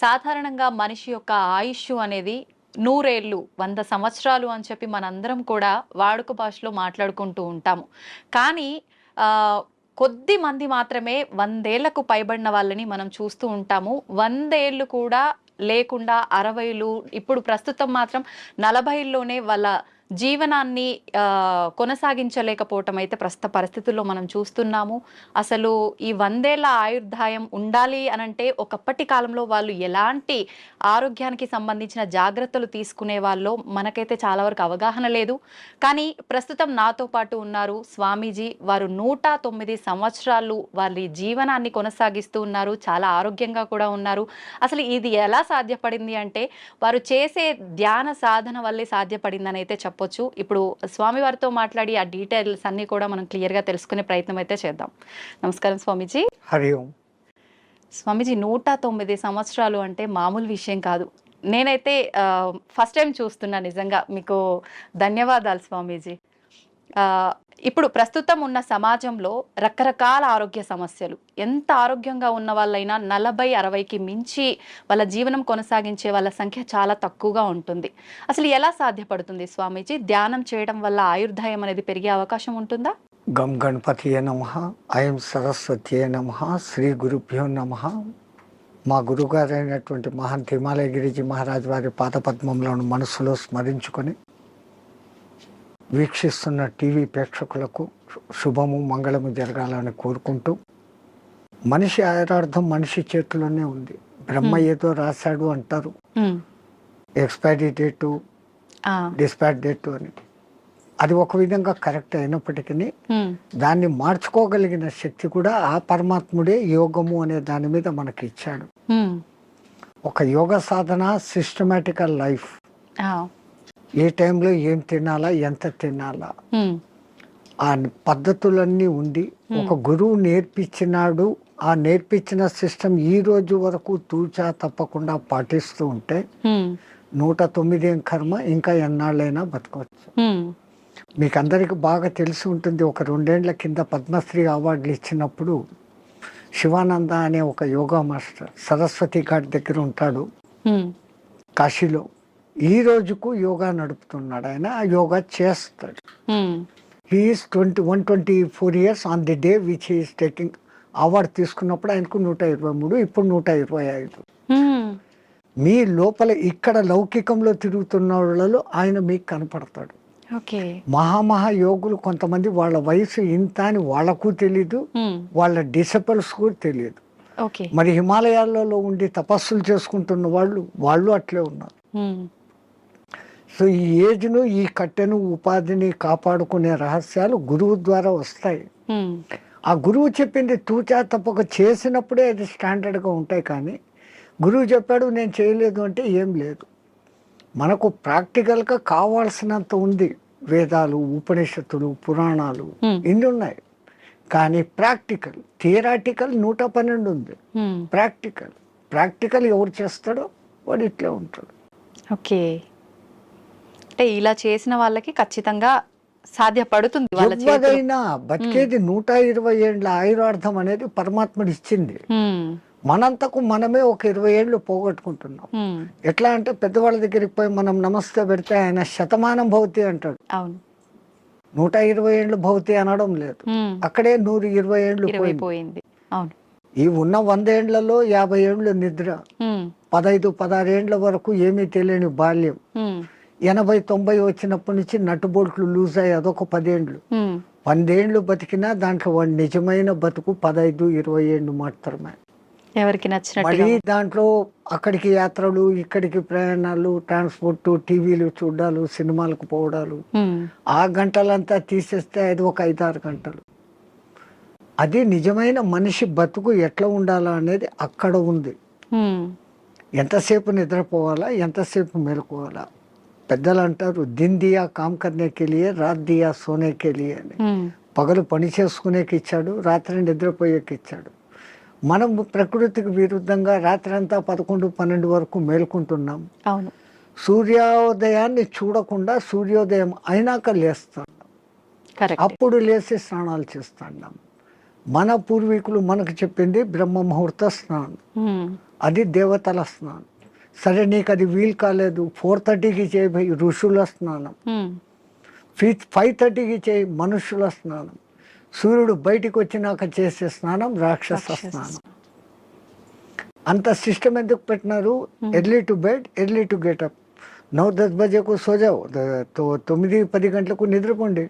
సాధారణంగా మనిషి యొక్క ఆయుష్ అనేది 100 ఏళ్ళు 100 సంవత్సరాలు అని చెప్పి మనందరం కూడా వాడుక భాషలో మాట్లాడుకుంటూ ఉంటాము. కానీ ఆహ్, కొద్ది మంది మాత్రమే 100 ఏళ్లకు పైబడిన వాళ్ళని మనం చూస్తూ ఉంటాము. 100 ఏళ్ళు కూడా లేకుండా 60లు ఇప్పుడు ప్రస్తుతం మాత్రం 40లోనే వాళ్ళ జీవనాన్ని కొనసాగించలేకపోవటం అయితే ప్రస్తుత పరిస్థితుల్లో మనం చూస్తున్నాము. అసలు ఈ 100 ఏళ్ల ఆయుర్దాయం ఉండాలి అనంటే ఒకప్పటి కాలంలో వాళ్ళు ఎలాంటి ఆరోగ్యానికి సంబంధించిన జాగ్రత్తలు తీసుకునే వాళ్ళో మనకైతే చాలా వరకు అవగాహన లేదు. కానీ ప్రస్తుతం నాతో పాటు ఉన్నారు స్వామీజీ. వారు 109 సంవత్సరాలు వారి జీవనాన్ని కొనసాగిస్తూ ఉన్నారు. చాలా ఆరోగ్యంగా కూడా ఉన్నారు. అసలు ఇది ఎలా సాధ్యపడింది అంటే వారు చేసే ధ్యాన సాధన వల్లే సాధ్యపడిందని అయితే చెప్పొచ్చు. ఇప్పుడు స్వామివారితో మాట్లాడి ఆ డీటెయిల్స్ అన్ని కూడా మనం క్లియర్ గా తెలుసుకునే ప్రయత్నం అయితే చేద్దాం. నమస్కారం స్వామీజీ. హరి ఓం. స్వామీజీ 109 సంవత్సరాలు అంటే మామూలు విషయం కాదు. నేనైతే ఫస్ట్ టైం చూస్తున్నా. నిజంగా మీకు ధన్యవాదాలు స్వామీజీ. ఇప్పుడు ప్రస్తుతం ఉన్న సమాజంలో రకరకాల ఆరోగ్య సమస్యలు, ఎంత ఆరోగ్యంగా ఉన్న వాళ్ళైనా 40-60కి మించి వాళ్ళ జీవనం కొనసాగించే వాళ్ళ సంఖ్య చాలా తక్కువగా ఉంటుంది. అసలు ఎలా సాధ్యపడుతుంది స్వామీజీ? ధ్యానం చేయడం వల్ల ఆయుర్దాయం అనేది పెరిగే అవకాశం ఉంటుందా? గం గణపతియే నమః, ఐం సరస్వతియే నమః, శ్రీ గురుభ్యో నమః. మా గురుగారైనటువంటి మహంత్ హిమాలయ గిరిజీ మహారాజ్ వారి పాదపద్మంలోను మనసులో స్మరించుకొని వీక్షిస్తున్న టీవీ ప్రేక్షకులకు శుభము మంగళము జరగాలని కోరుకుంటూ, మనిషి ఆయురార్థం మనిషి చేతిలోనే ఉంది. బ్రహ్మ ఏదో రాశాడు అంటారు, ఎక్స్పైరీ డేటు డిస్పాచ్ డేటు అని. అది ఒక విధంగా కరెక్ట్ అయినప్పటికీ దాన్ని మార్చుకోగలిగిన శక్తి కూడా ఆ పరమాత్ముడే యోగము అనే దాని మీద మనకి ఇచ్చాడు. ఒక యోగ సాధన, సిస్టమేటికల్ లైఫ్, ఏ టైంలో ఏం తినాలా, ఎంత తినాలా, ఆ పద్ధతులన్నీ ఉండి ఒక గురువు నేర్పించినాడు. ఆ నేర్పించిన సిస్టమ్ ఈ రోజు వరకు తూచా తప్పకుండా పాటిస్తూ ఉంటే 109 కర్మ ఇంకా ఎన్నాళ్ళైనా బతకవచ్చు. మీకు అందరికి బాగా తెలిసి ఉంటుంది, ఒక 2 ఏళ్ల కింద పద్మశ్రీ అవార్డులు ఇచ్చినప్పుడు శివానంద అనే ఒక యోగా మాస్టర్ సరస్వతి ఘాట్ దగ్గర ఉంటాడు కాశీలో. ఈ రోజుకు యోగా నడుపుతున్నాడు ఆయన. ఆ యోగా చేస్తాడు. He's 124 years on the day which he's taking award. తీసుకున్నప్పుడు ఆయనకు 123, ఇప్పుడు 125. మీ లోపల ఇక్కడ లౌకికంలో తిరుగుతున్న వాళ్ళలో ఆయన మీకు కనపడతాడు. మహామహా యోగులు కొంతమంది వాళ్ళ వయసు ఇంత అని వాళ్ళకు తెలీదు, వాళ్ళ డిసిపుల్స్ కూడా తెలియదు. మరి హిమాలయాలలో ఉండి తపస్సులు చేసుకుంటున్న వాళ్ళు అట్లే ఉన్నారు. సో ఈ ఏజ్ను, ఈ కట్టెను, ఉపాధిని కాపాడుకునే రహస్యాలు గురువు ద్వారా వస్తాయి. ఆ గురువు చెప్పింది తూచా తప్పక చేసినప్పుడే అది స్టాండర్డ్గా ఉంటాయి. కానీ గురువు చెప్పాడు నేను చేయలేదు అంటే ఏం లేదు. మనకు ప్రాక్టికల్గా కావాల్సినంత ఉంది. వేదాలు, ఉపనిషత్తులు, పురాణాలు ఇన్ని ఉన్నాయి. కానీ ప్రాక్టికల్, థియరాటికల్ 112 ఉంది. ప్రాక్టికల్ ఎవరు చేస్తాడో వాడు ఇట్లే ఉంటాడు. ఓకే, అంటే ఇలా చేసిన వాళ్ళకి ఖచ్చితంగా సాధ్యపడుతుంది. ఎవరైనా బతికేది 120 ఏళ్ళ ఆయురార్థం అనేది పరమాత్ముడు ఇచ్చింది. మనంతకు మనమే ఒక 20 ఏళ్ళు పోగొట్టుకుంటున్నాం. ఎట్లా అంటే పెద్దవాళ్ళ దగ్గరికి పోయి మనం నమస్తే పెడితే ఆయన శతమానం భవతి అంటాడు. 120 ఏళ్ళు భవతి అనడం లేదు. అక్కడే 120 ఏళ్ళు పోయింది. ఈ ఉన్న 100 ఏళ్లలో 50 ఏళ్ళు నిద్ర, 15-16 ఏళ్ల వరకు ఏమీ తెలియని బాల్యం, 80-90 వచ్చినప్పటి నుంచి నట్టుబోట్లు లూజ్ అయ్యి అదొక 10 ఏళ్ళు. 100 ఏళ్ళు బతికినా దాంట్లో వాడి నిజమైన బతుకు 15-20 ఏళ్ళు మాత్రమే. ఎవరికి నచ్చినట్టు మళ్ళీ దాంట్లో అక్కడికి యాత్రలు, ఇక్కడికి ప్రయాణాలు, ట్రాన్స్పోర్ట్, టీవీలు చూడాలు, సినిమాలకు పోవడాలు, ఆ గంటలంతా తీసేస్తే అది ఒక 5-6 గంటలు. అది నిజమైన మనిషి బతుకు ఎట్లా ఉండాలా అనేది అక్కడ ఉంది. ఎంతసేపు నిద్రపోవాలా, ఎంతసేపు మెలుకోవాలా. పెద్దలు అంటారు దిన్ దియా కామ్ కర్నేకి లియే, రాత్ దియా సోనేకి లియే అని. పగలు పని చేసుకునేకి ఇచ్చాడు, రాత్రి నిద్రపోయేకి ఇచ్చాడు. మనం ప్రకృతికి విరుద్ధంగా రాత్రి అంతా 11-12 వరకు మేలుకుంటున్నాం. సూర్యోదయాన్ని చూడకుండా సూర్యోదయం అయినాక లేస్తాం. అప్పుడు లేచి స్నానాలు చేస్తున్నాం. మన పూర్వీకులు మనకు చెప్పింది బ్రహ్మ ముహూర్త స్నానం. అది దేవతల స్నానం. సరే నీకు అది వీలు కాలేదు, 4:30కి చేయి ఋషుల స్నానం, 5:30కి చేయి మనుషుల స్నానం, సూర్యుడు బయటికి వచ్చినాక చేసే స్నానం రాక్షస స్నానం. అంత సిస్టమ్ ఎందుకు పెట్టినారు? Early to bed, early to get up. 9-10 బజేకు సోజావు, 9-10 గంటలకు నిద్రపోండి.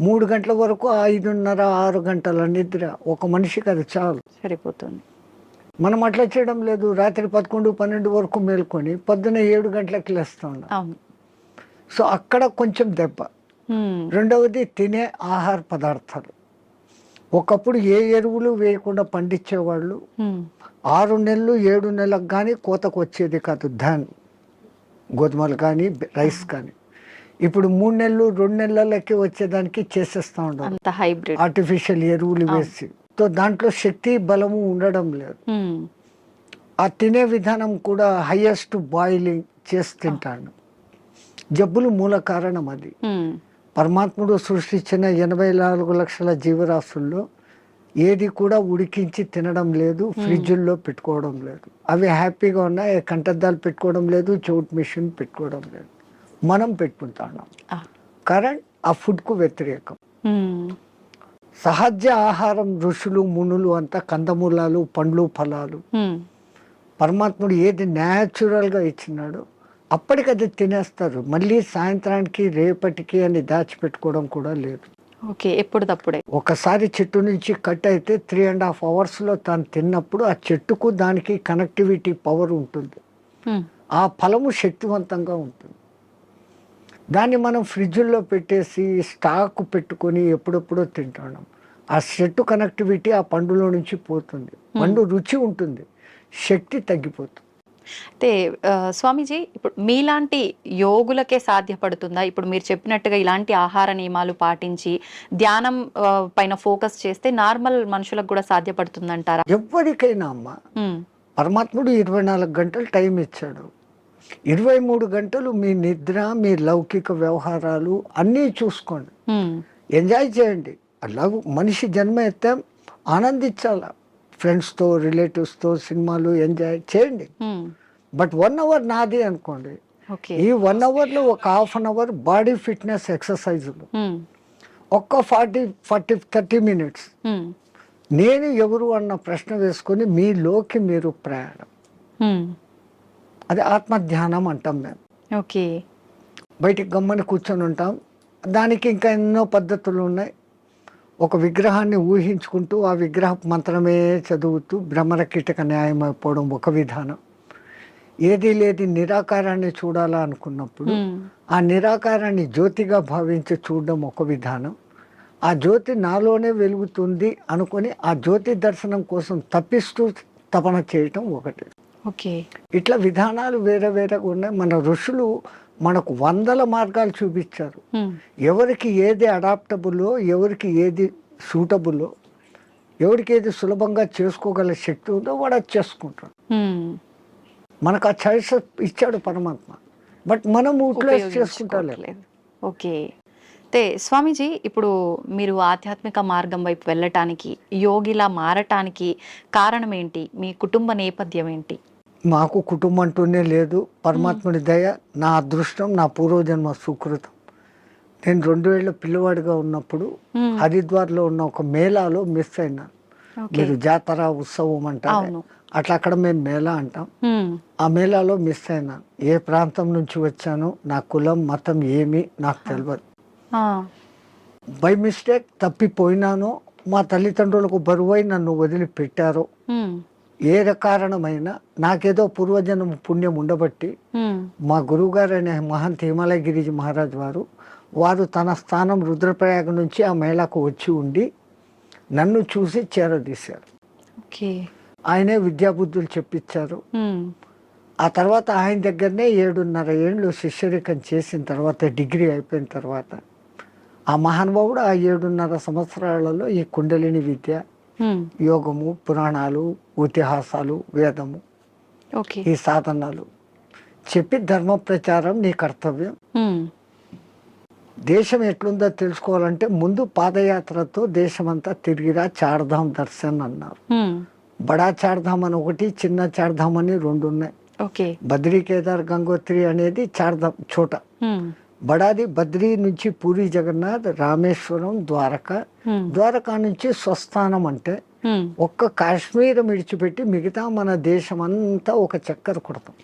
3 గంటల వరకు 5:30-6 గంటల నిద్ర ఒక మనిషికి అది చాలు, సరిపోతుంది. మనం అట్లా చేయడం లేదు. రాత్రి 11-12 వరకు మేల్కొని పొద్దున 7 గంటలకు లేస్తా ఉన్నాం. అవును. సో అక్కడ కొంచెం దెబ్బ. రెండవది తినే ఆహార పదార్థాలు. ఒకప్పుడు ఏ ఎరువులు వేయకుండా పండించేవాళ్ళు. 6 నెలలు 7 నెలలకు కానీ కోతకు వచ్చేది కాదు ధాన్, గోధుమలు కానీ రైస్ కానీ. ఇప్పుడు 3 నెలలు 2 నెలలకి వచ్చేదానికి చేసేస్తా ఉంటాం హైబ్రిడ్ ఆర్టిఫిషియల్ ఎరువులు వేసి. సో దాంట్లో శక్తి బలము ఉండడం లేదు. ఆ తినే విధానం కూడా హైయెస్ట్ బాయిలింగ్ చేసి తింటాను. జబ్బులు మూల కారణం అది. పరమాత్ముడు సృష్టించిన 84 లక్షల జీవరాశుల్లో ఏది కూడా ఉడికించి తినడం లేదు, ఫ్రిడ్జుల్లో పెట్టుకోవడం లేదు. అవి హ్యాపీగా ఉన్నాయి, కంటద్దాలు పెట్టుకోవడం లేదు, చౌట్ మిషన్ పెట్టుకోవడం లేదు. మనం పెట్టుకుంటున్నాం. కరెంట్ ఆ ఫుడ్కు వ్యతిరేకం. సహజ ఆహారం ఋషులు మునులు అంతా కందమూలాలు, పండ్లు, ఫలాలు. పరమాత్ముడు ఏది న్యాచురల్గా ఇచ్చినాడో అప్పటికది తినేస్తారు. మళ్ళీ సాయంత్రానికి రేపటికి అని దాచిపెట్టుకోవడం కూడా లేదు. ఓకే, ఎప్పుడు తప్పుడే. ఒకసారి చెట్టు నుంచి కట్ అయితే 3.5 అవర్స్లో తాను తిన్నప్పుడు ఆ చెట్టుకు దానికి కనెక్టివిటీ పవర్ ఉంటుంది. ఆ ఫలము శక్తివంతంగా ఉంటుంది. దాన్ని మనం ఫ్రిడ్జ్లో పెట్టేసి స్టాక్ పెట్టుకొని ఎప్పుడెప్పుడో తింటున్నాం. ఆ చెట్టు కనెక్టివిటీ ఆ పండులో నుంచి పోతుంది. పండు రుచి ఉంటుంది, శక్తి తగ్గిపోతుంది. అయితే స్వామీజీ, ఇప్పుడు మీలాంటి యోగులకే సాధ్యపడుతుందా? ఇప్పుడు మీరు చెప్పినట్టుగా ఇలాంటి ఆహార నియమాలు పాటించి ధ్యానం పైన ఫోకస్ చేస్తే నార్మల్ మనుషులకు కూడా సాధ్యపడుతుందంటారా? ఎవరికైనా అమ్మ, పరమాత్ముడు 24 గంటలు టైం ఇచ్చాడు. 23 గంటలు మీ నిద్ర, మీ లౌకిక వ్యవహారాలు అన్నీ చూసుకోండి, ఎంజాయ్ చేయండి. అలా మనిషి జన్మ ఎత్తే ఆనందించాల. ఫ్రెండ్స్తో, రిలేటివ్స్తో సినిమాలు ఎంజాయ్ చేయండి. బట్ 1 అవర్ నాది అనుకోండి. ఈ 1 అవర్లో ఒక half an hour body fitness ఎక్సర్సైజులు, ఒక్క 40-30 మినిట్స్ నేను ఎవరు అన్న ప్రశ్న వేసుకొని మీలోకి మీరు ప్రయాణం. అది ఆత్మధ్యానం అంటాం మేము. ఓకే, బయటికి గమ్మని కూర్చొని ఉంటాం. దానికి ఇంకా ఎన్నో పద్ధతులు ఉన్నాయి. ఒక విగ్రహాన్ని ఊహించుకుంటూ ఆ విగ్రహ మంత్రమే చదువుతూ భ్రమర కీటక న్యాయం అయిపోవడం ఒక విధానం. ఏది లేది నిరాకారాన్ని చూడాలా అనుకున్నప్పుడు ఆ నిరాకారాన్ని జ్యోతిగా భావించి చూడడం ఒక విధానం. ఆ జ్యోతి నాలోనే వెలుగుతుంది అనుకొని ఆ జ్యోతి దర్శనం కోసం తప్పిస్తూ తపన చేయటం ఒకటి. ఓకే, ఇట్లా విధానాలు వేరే వేరేగా ఉన్నాయి. మన ఋషులు మనకు 100 మార్గాలు చూపించారు. ఎవరికి ఏది అడాప్టబుల్లో, ఎవరికి ఏది సూటబుల్లో, ఎవరికి ఏది సులభంగా చేసుకోగల శక్తి ఉందో వాడు అది చేసుకుంటాడు. మనకు ఆ చాయిస్ ఇచ్చాడు పరమాత్మ. బట్ మనం యూటిలైజ్ చేసుకుంటలేదు. ఓకే. అయితే స్వామీజీ, ఇప్పుడు మీరు ఆధ్యాత్మిక మార్గం వైపు వెళ్ళటానికి, యోగిలా మారటానికి కారణం ఏంటి? మీ కుటుంబ నేపథ్యం ఏంటి? మాకు కుటుంబం అంటూనే లేదు. పరమాత్ముడి దయ, నా అదృష్టం, నా పూర్వజన్మ సుకృతం. నేను 2 ఏళ్ళ పిల్లవాడిగా ఉన్నప్పుడు హరిద్వార్లో ఉన్న ఒక మేళాలో మిస్ అయినాను. మీరు జాతర ఉత్సవం అంటారు, అట్లా అక్కడ మేము మేళా అంటాం. ఆ మేళాలో మిస్ అయినాను. ఏ ప్రాంతం నుంచి వచ్చానో, నా కులం మతం ఏమి నాకు తెలియదు. బై మిస్టేక్ తప్పిపోయినానో, మా తల్లిదండ్రులకు బరువై నన్ను వదిలిపెట్టారో, ఏ కారణమైనా నాకేదో పూర్వజన్మ పుణ్యం ఉండబట్టి మా గురువుగారు అనే మహంత్ హిమాలయగిరి మహారాజ్ వారు తన స్థానం రుద్రప్రయాగ నుంచి ఆ మేళాకు వచ్చి ఉండి నన్ను చూసి చేరదీశారు. ఆయనే విద్యాబుద్ధులు చెప్పించారు. ఆ తర్వాత ఆయన దగ్గరనే 7.5 ఏళ్ళు శిష్యరికం చేసిన తర్వాత, డిగ్రీ అయిపోయిన తర్వాత ఆ మహానుభావుడు ఆ 7.5 సంవత్సరాలలో ఈ కుండలిని విద్య, యోగము, పురాణాలు, ఇతిహాసాలు, వేదము, ఈ సాధనాలు చెప్పి ధర్మ ప్రచారం నీ కర్తవ్యం. దేశం ఎట్లుందో తెలుసుకోవాలంటే ముందు పాదయాత్రతో దేశమంతా తిరిగిరా, చార్ధాం దర్శన్ అన్నారు. బడా చార్ధామ్ అని ఒకటి, చిన్న చార్ధామ్ అని 2 ఉన్నాయి. ఓకే. బద్రీ, కేదార్, గంగోత్రి అనేది చార్ధామ్ చోట. బడాది బద్రీ నుంచి పూరి జగన్నాథ్, రామేశ్వరం, ద్వారకా. ద్వారకా నుంచి స్వస్థానం అంటే ఒక్క కాశ్మీర్ విడిచిపెట్టి మిగతా మన దేశం అంతా ఒక చక్కర కొడతాం.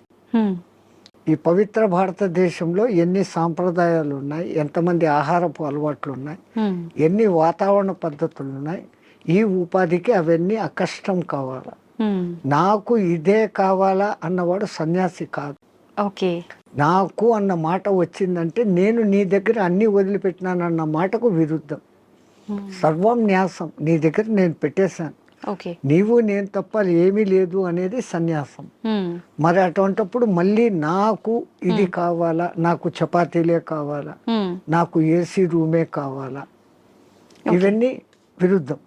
ఈ పవిత్ర భారతదేశంలో ఎన్ని సాంప్రదాయాలు ఉన్నాయి, ఎంతమంది ఆహారపు అలవాట్లు ఉన్నాయి, ఎన్ని వాతావరణ పద్ధతులు ఉన్నాయి. ఈ ఉపాధికి అవన్నీ అకష్టం కావాలా. నాకు ఇదే కావాలా అన్నవాడు సన్యాసి కాదు. ఓకే. నాకు అన్న మాట వచ్చిందంటే నేను నీ దగ్గర అన్ని వదిలిపెట్టినానన్న మాటకు విరుద్ధం. సర్వం న్యాసం, నీ దగ్గర నేను పెట్టేశాను, నీవు నేను తప్ప ఏమీ లేదు అనేది సన్యాసం. మరి అటువంటిప్పుడు మళ్ళీ నాకు ఇది కావాలా, నాకు చపాతీలే కావాలా, నాకు ఏసీ రూమే కావాలా, ఇవన్నీ విరుద్ధం.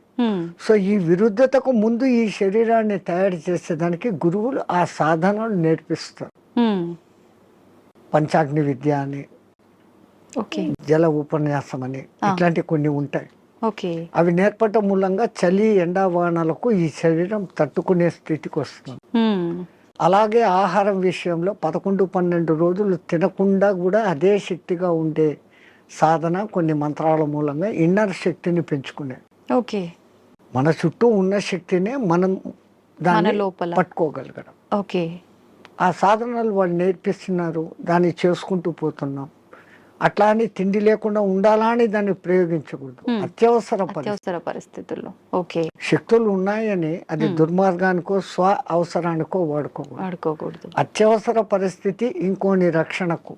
సో ఈ విరుద్ధతకు ముందు ఈ శరీరాన్ని తయారు చేసేదానికి గురువులు ఆ సాధనలు నేర్పిస్తారు. పంచాగ్ని విద్య అని, జల ఉపన్యాసం అని, ఇట్లాంటి కొన్ని ఉంటాయి. అవి నేర్పటం మూలంగా చలి ఎండావానాలకు ఈ శరీరం తట్టుకునే స్థితికి వస్తుంది. అలాగే ఆహారం విషయంలో 11-12 రోజులు తినకుండా కూడా అదే శక్తిగా ఉండే సాధన కొన్ని మంత్రాల మూలంగా ఇన్నర్ శక్తిని పెంచుకునే. మన చుట్టూ ఉన్న శక్తినే మనం దాన్ని పట్టుకోగలగడం. ఆ సాధనలు వాళ్ళు నేర్పిస్తున్నారు, దాన్ని చేసుకుంటూ పోతున్నాం. అట్లా అని తిండి లేకుండా ఉండాలా అని దాన్ని ప్రయోగించకూడదు. అత్యవసర పరిస్థితుల్లో శక్తులు ఉన్నాయని అది దుర్మార్గానికో స్వ అవసరానికో వాడుకోకూడదు. అత్యవసర పరిస్థితి ఇంకోని రక్షణకు,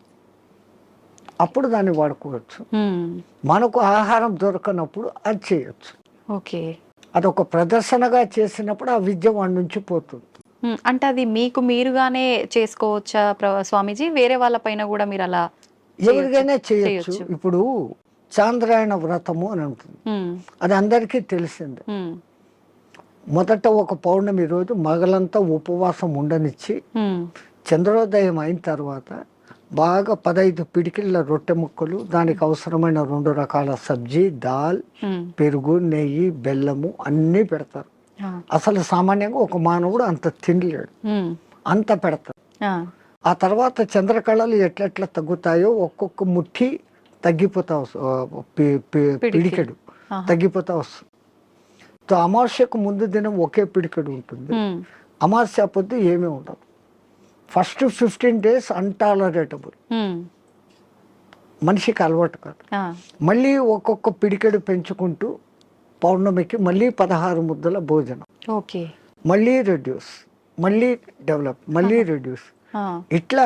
అప్పుడు దాన్ని వాడుకోవచ్చు. మనకు ఆహారం దొరకనప్పుడు అది చేయొచ్చు. అదొక ప్రదర్శనగా చేసినప్పుడు ఆ విద్య వాడి నుంచి పోతుంది. అంటే అది మీకు మీరుగానే చేసుకోవచ్చా స్వామీజీ? వేరే వాళ్ళ పైన కూడా మీరు అలా ఎవరికైనా చేయొచ్చు. ఇప్పుడు చాంద్రాయణ వ్రతము అని ఉంటుంది, అది అందరికీ తెలిసిందే. మొదట ఒక పౌర్ణమి రోజు మగలంతా ఉపవాసం ఉండనిచ్చి చంద్రోదయం అయిన తర్వాత బాగా 15 పిడికిళ్ళ రొట్టె ముక్కలు, దానికి అవసరమైన 2 రకాల సబ్జీ, దాల్, పెరుగు, నెయ్యి, బెల్లము అన్నీ పెడతారు. అసలు సామాన్యంగా ఒక మానవుడు అంత తినలేడు, అంత పెడతారు. ఆ తర్వాత చంద్రకళలు ఎట్లెట్లా తగ్గుతాయో ఒక్కొక్క ముఠి తగ్గిపోతా పిడికెడు తగ్గిపోతా వస్తుంది. అమావాస్యకు ముందు దినం ఒకే పిడికెడు ఉంటుంది, అమావాస్య పొద్దు ఏమీ ఉండదు. ఫస్ట్ 15 days అన్టాలరేటబుల్, మనిషికి అలవాటు కాదు. మళ్ళీ ఒక్కొక్క పిడికెడు పెంచుకుంటూ పౌర్ణమికి మళ్ళీ 16 ముద్దల భోజనం, మళ్ళీ రెడ్యూస్, మళ్ళీ డెవలప్, మళ్ళీ రెడ్యూస్, ఇట్లా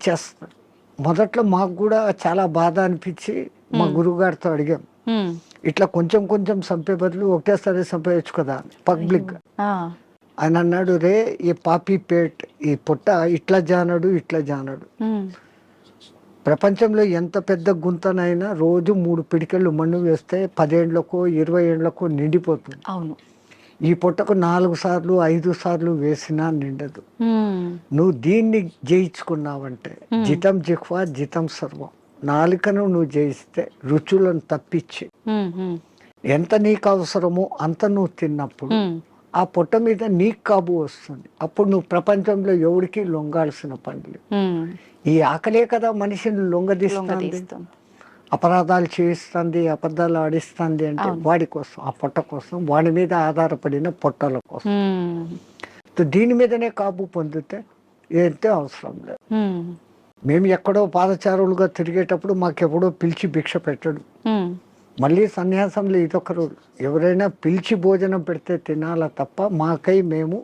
చేస్తారు. మొదట్లో మాకు కూడా చాలా బాధ అనిపించి మా గురువుగారితో అడిగాం, ఇట్లా కొంచెం కొంచెం చంపే బదులు ఒకటేసారి చంపేయచ్చు కదా పబ్లిక్. ఆయన అన్నాడు, రే ఈ పాపీ పేట్, ఈ పొట్ట ఇట్లా జానడు ఇట్లా జానడు. ప్రపంచంలో ఎంత పెద్ద గుంతనైనా రోజు 3 పిడికెళ్ళు మన్ను వేస్తే 10 ఏళ్లకో 20 ఏళ్లకో నిండిపోతుంది. ఈ పొట్టకు 4 సార్లు 5 సార్లు వేసినా నిండదు. నువ్వు దీన్ని జయించుకున్నావంటే జితం జిహ్వా జితం సర్వం, నాలుకను నువ్వు జయిస్తే రుచులను తప్పించి ఎంత నీకు అవసరమో అంత నువ్వు తిన్నప్పుడు ఆ పొట్ట మీద నీకు కాబు వస్తుంది. అప్పుడు నువ్వు ప్రపంచంలో ఎవరికి లొంగాల్సిన పనులు. ఈ ఆకలే కదా మనిషిని లొంగదీస్తుంది, అపరాధాలు చేయిస్తుంది, అబద్ధాలు ఆడిస్తుంది. అంటే వాడి కోసం, ఆ పొట్ట కోసం, వాడి మీద ఆధారపడిన పొట్టల కోసం. దీని మీదనే కాబు పొందితే ఏంటే అవసరం లేదు. మేము ఎక్కడో పాదచారులుగా తిరిగేటప్పుడు మాకెవడో పిలిచి భిక్ష పెట్టడు. మళ్ళీ సన్యాసంలో ఇదొక రూల్, ఎవరైనా పిలిచి భోజనం పెడితే తినాలా తప్ప మాకై మేము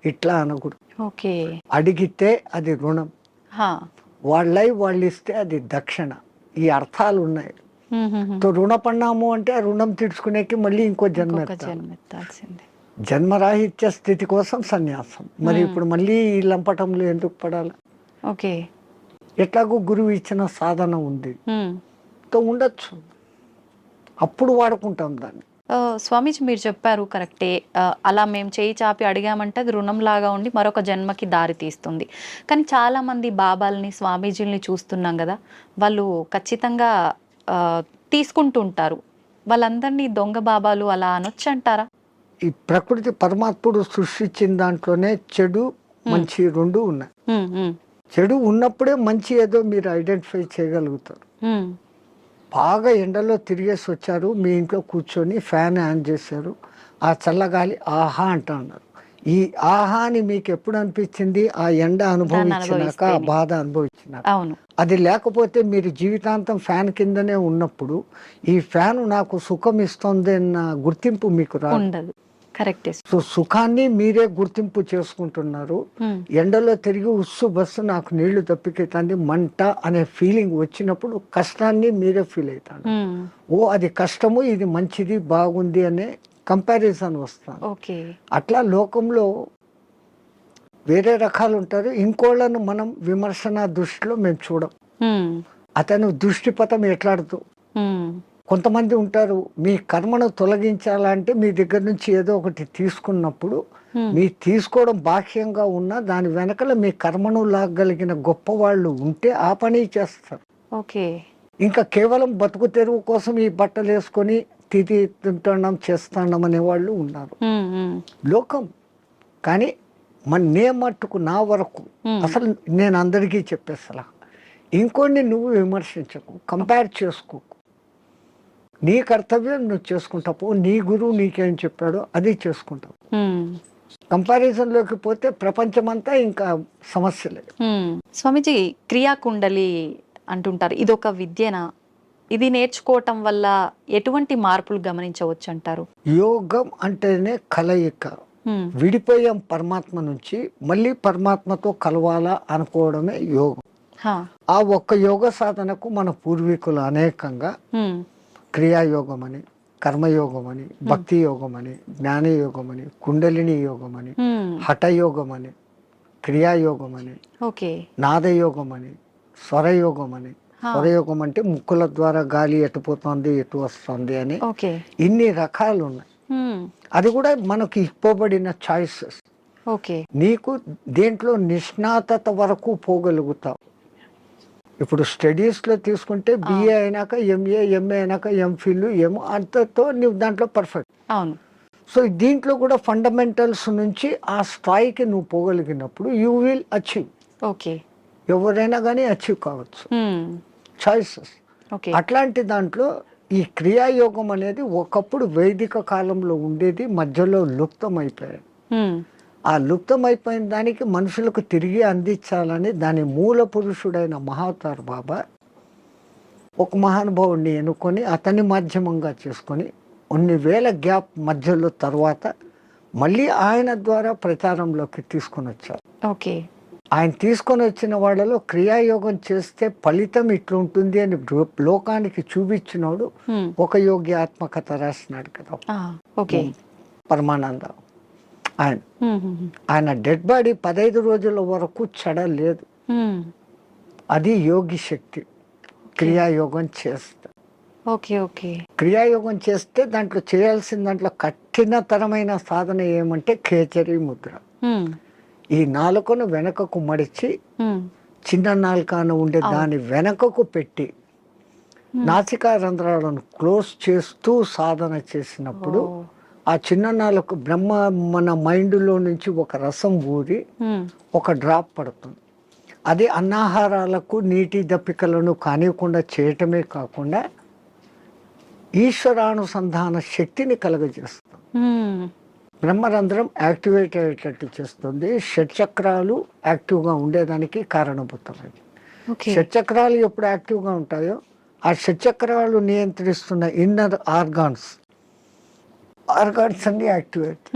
ఇట్లా అనకూడదు. అడిగితే అది రుణం, వాళ్ళై వాళ్ళు ఇస్తే అది దక్షిణ. ఈ అర్థాలు ఉన్నాయి. రుణపడినాము అంటే ఆ రుణం తీర్చుకునేకి మళ్ళీ ఇంకో జన్మ ఎత్తాల్సిందే. జన్మరాహిత్య స్థితి కోసం సన్యాసం. మరి ఇప్పుడు మళ్ళీ ఈ లంపటంలో ఎందుకు పడాలి? ఎట్లాగో గురువు ఇచ్చిన సాధన ఉంది, ఉండొచ్చు, అప్పుడు వాడుకుంటాం దాన్ని. స్వామీజీ మీరు చెప్పారు కరెక్టే, అలా మేము చేయి చాపి అడిగామంటే అది రుణం లాగా ఉండి మరొక జన్మకి దారి తీస్తుంది. కానీ చాలా మంది బాబాల్ని స్వామీజీల్ని చూస్తున్నాం కదా, వాళ్ళు ఖచ్చితంగా తీసుకుంటుంటారు. వాళ్ళందరినీ దొంగ బాబాలు అలా అనొచ్చు అంటారా? ఈ ప్రకృతి పరమాత్ముడు సృష్టించిన దాంట్లోనే చెడు మంచి రెండు ఉన్నాయి. చెడు ఉన్నప్పుడే మంచి ఏదో మీరు ఐడెంటిఫై చేయగలుగుతారు. బాగా ఎండలో తిరిగేసి వచ్చారు, మీ ఇంట్లో కూర్చొని ఫ్యాన్ ఆన్ చేశారు, ఆ చల్లగాలి ఆహా అంటున్నారు. ఈ ఆహా అని మీకు ఎప్పుడు అనిపించింది? ఆ ఎండ అనుభవించినాక, ఆ బాధ అనుభవించినాక. అది లేకపోతే మీరు జీవితాంతం ఫ్యాన్ కిందనే ఉన్నప్పుడు ఈ ఫ్యాన్ నాకు సుఖం ఇస్తుంది అన్న గుర్తింపు మీకు రాదు. సో సుఖాన్ని మీరే గుర్తింపు చేసుకుంటున్నారు. ఎండలో తిరిగి ఉస్సు బస్సు నాకు నీళ్లు తప్పికెత్తంది మంట అనే ఫీలింగ్ వచ్చినప్పుడు కష్టాన్ని మీరే ఫీల్ అవుతారు. ఓ అది కష్టము, ఇది మంచిది, బాగుంది అనే కంపారిజన్ వస్తాను. అట్లా లోకంలో వేరే రకాలు ఉంటారు. ఇంకోళ్ళను మనం విమర్శన దృష్టిలో మేము చూడం. అతను దృష్టిపథం ఎట్లాడుతూ కొంతమంది ఉంటారు, మీ కర్మను తొలగించాలంటే మీ దగ్గర నుంచి ఏదో ఒకటి తీసుకున్నప్పుడు మీ తీసుకోవడం బాహ్యంగా ఉన్నా దాని వెనకల మీ కర్మను లాగలిగిన గొప్ప వాళ్ళు ఉంటే ఆ పని చేస్తారు. ఇంకా కేవలం బతుకు తెరువు కోసం ఈ బట్టలు వేసుకొని తింటున్నాం చేస్తున్నాం అనే వాళ్ళు ఉన్నారు లోకం. కానీ నే మట్టుకు నా వరకు అసలు నేను అందరికీ చెప్పేసలా, ఇంకోని నువ్వు విమర్శించకు, కంపేర్ చేసుకోకు. నీ కర్తవ్యం నువ్వు చేసుకుంటావు, నీ గురువు నీకేం చెప్పాడో అది చేసుకుంటావు. కంపారిజన్ లోకి పోతే ప్రపంచమంతా ఇంకా సమస్యలే. స్వామీజీ, క్రియాకుండలి అంటుంటారు, ఇది ఒక విద్యనా? ఇది నేర్చుకోవటం వల్ల ఎటువంటి మార్పులు గమనించవచ్చు అంటారు? యోగం అంటేనే కలయిక. విడిపోయాం పరమాత్మ నుంచి, మళ్ళీ పరమాత్మతో కలవాలా అనుకోవడమే యోగం. ఆ ఒక్క యోగ సాధనకు మన పూర్వీకులు అనేకంగా క్రియాయోగం అని, కర్మయోగం అని, భక్తి యోగం అని, జ్ఞానయోగం అని, కుండలిని యోగం అని, హఠయోగం అని, క్రియాయోగం అని, నాదయోగం అని, స్వరయోగం అని. స్వరయోగం అంటే ముక్కుల ద్వారా గాలి ఎటు పోతుంది ఎటు వస్తుంది అని ఇన్ని రకాలు ఉన్నాయి. అది కూడా మనకు ఇవ్వబడిన చాయిసెస్. నీకు దేంట్లో నిష్ణాతత వరకు పోగలుగుతావు. ఇప్పుడు స్టడీస్లో తీసుకుంటే బిఏ అయినాక ఎంఏ, ఎంఏ అయినాక ఎంఫిల్, ఏమో అంతతో నువ్వు దాంట్లో పర్ఫెక్ట్. సో దీంట్లో కూడా ఫండమెంటల్స్ నుంచి ఆ స్థాయికి నువ్వు పోగలిగినప్పుడు యూ విల్ అచీవ్. ఎవరైనా కానీ అచీవ్ కావచ్చు. చాయిసెస్. అట్లాంటి దాంట్లో ఈ క్రియాయోగం అనేది ఒకప్పుడు వైదిక కాలంలో ఉండేది, మధ్యలో లుప్తమైపోయాయి. ఆ లుప్తమైపోయిన దానికి మనుషులకు తిరిగి అందించాలని దాని మూల పురుషుడైన మహావతార్ బాబా ఒక మహానుభావుడిని ఎన్నుకొని అతని మాధ్యమంగా చేసుకొని కొన్ని వేల గ్యాప్ మధ్యలో తర్వాత మళ్ళీ ఆయన ద్వారా ప్రచారంలోకి తీసుకొని వచ్చారు. ఆయన తీసుకొని వచ్చిన వాళ్ళలో క్రియాయోగం చేస్తే ఫలితం ఇట్లుంటుంది అని లోకానికి చూపించినోడు ఒక యోగి ఆత్మకథ రాసినాడు కదా, పరమానంద. ఆయన డెడ్ బాడీ 15 రోజుల వరకు చెడలేదు. అది యోగి శక్తి. క్రియాయోగం చేస్తే క్రియాయోగం చేస్తే దాంట్లో చేయాల్సిన దాంట్లో కఠినతరమైన సాధన ఏమంటే ఖేచరీ ముద్ర. ఈ నాలుకను వెనకకు మడిచి చిన్న నాలుకను ఉండే దాని వెనకకు పెట్టి నాసికా రంధ్రాలను క్లోజ్ చేస్తూ సాధన చేసినప్పుడు ఆ చిన్న నాలుక బ్రహ్మ మన మైండ్లో నుంచి ఒక రసం ఊరి ఒక డ్రాప్ పడుతుంది. అది అన్నాహారాలకు నీటి దప్పికలను కానివ్వకుండా చేయటమే కాకుండా ఈశ్వరానుసంధాన శక్తిని కలుగజేస్తుంది. బ్రహ్మరంధ్రం యాక్టివేట్ అయ్యేటట్టు చేస్తుంది. షట్చక్రాలు యాక్టివ్గా ఉండేదానికి కారణభూతమైంది. షట్చక్రాలు ఎప్పుడు యాక్టివ్గా ఉంటాయో ఆ షట్చక్రాలు నియంత్రిస్తున్న ఇన్నర్ ఆర్గాన్స్ అన్ని యాక్టివేట్.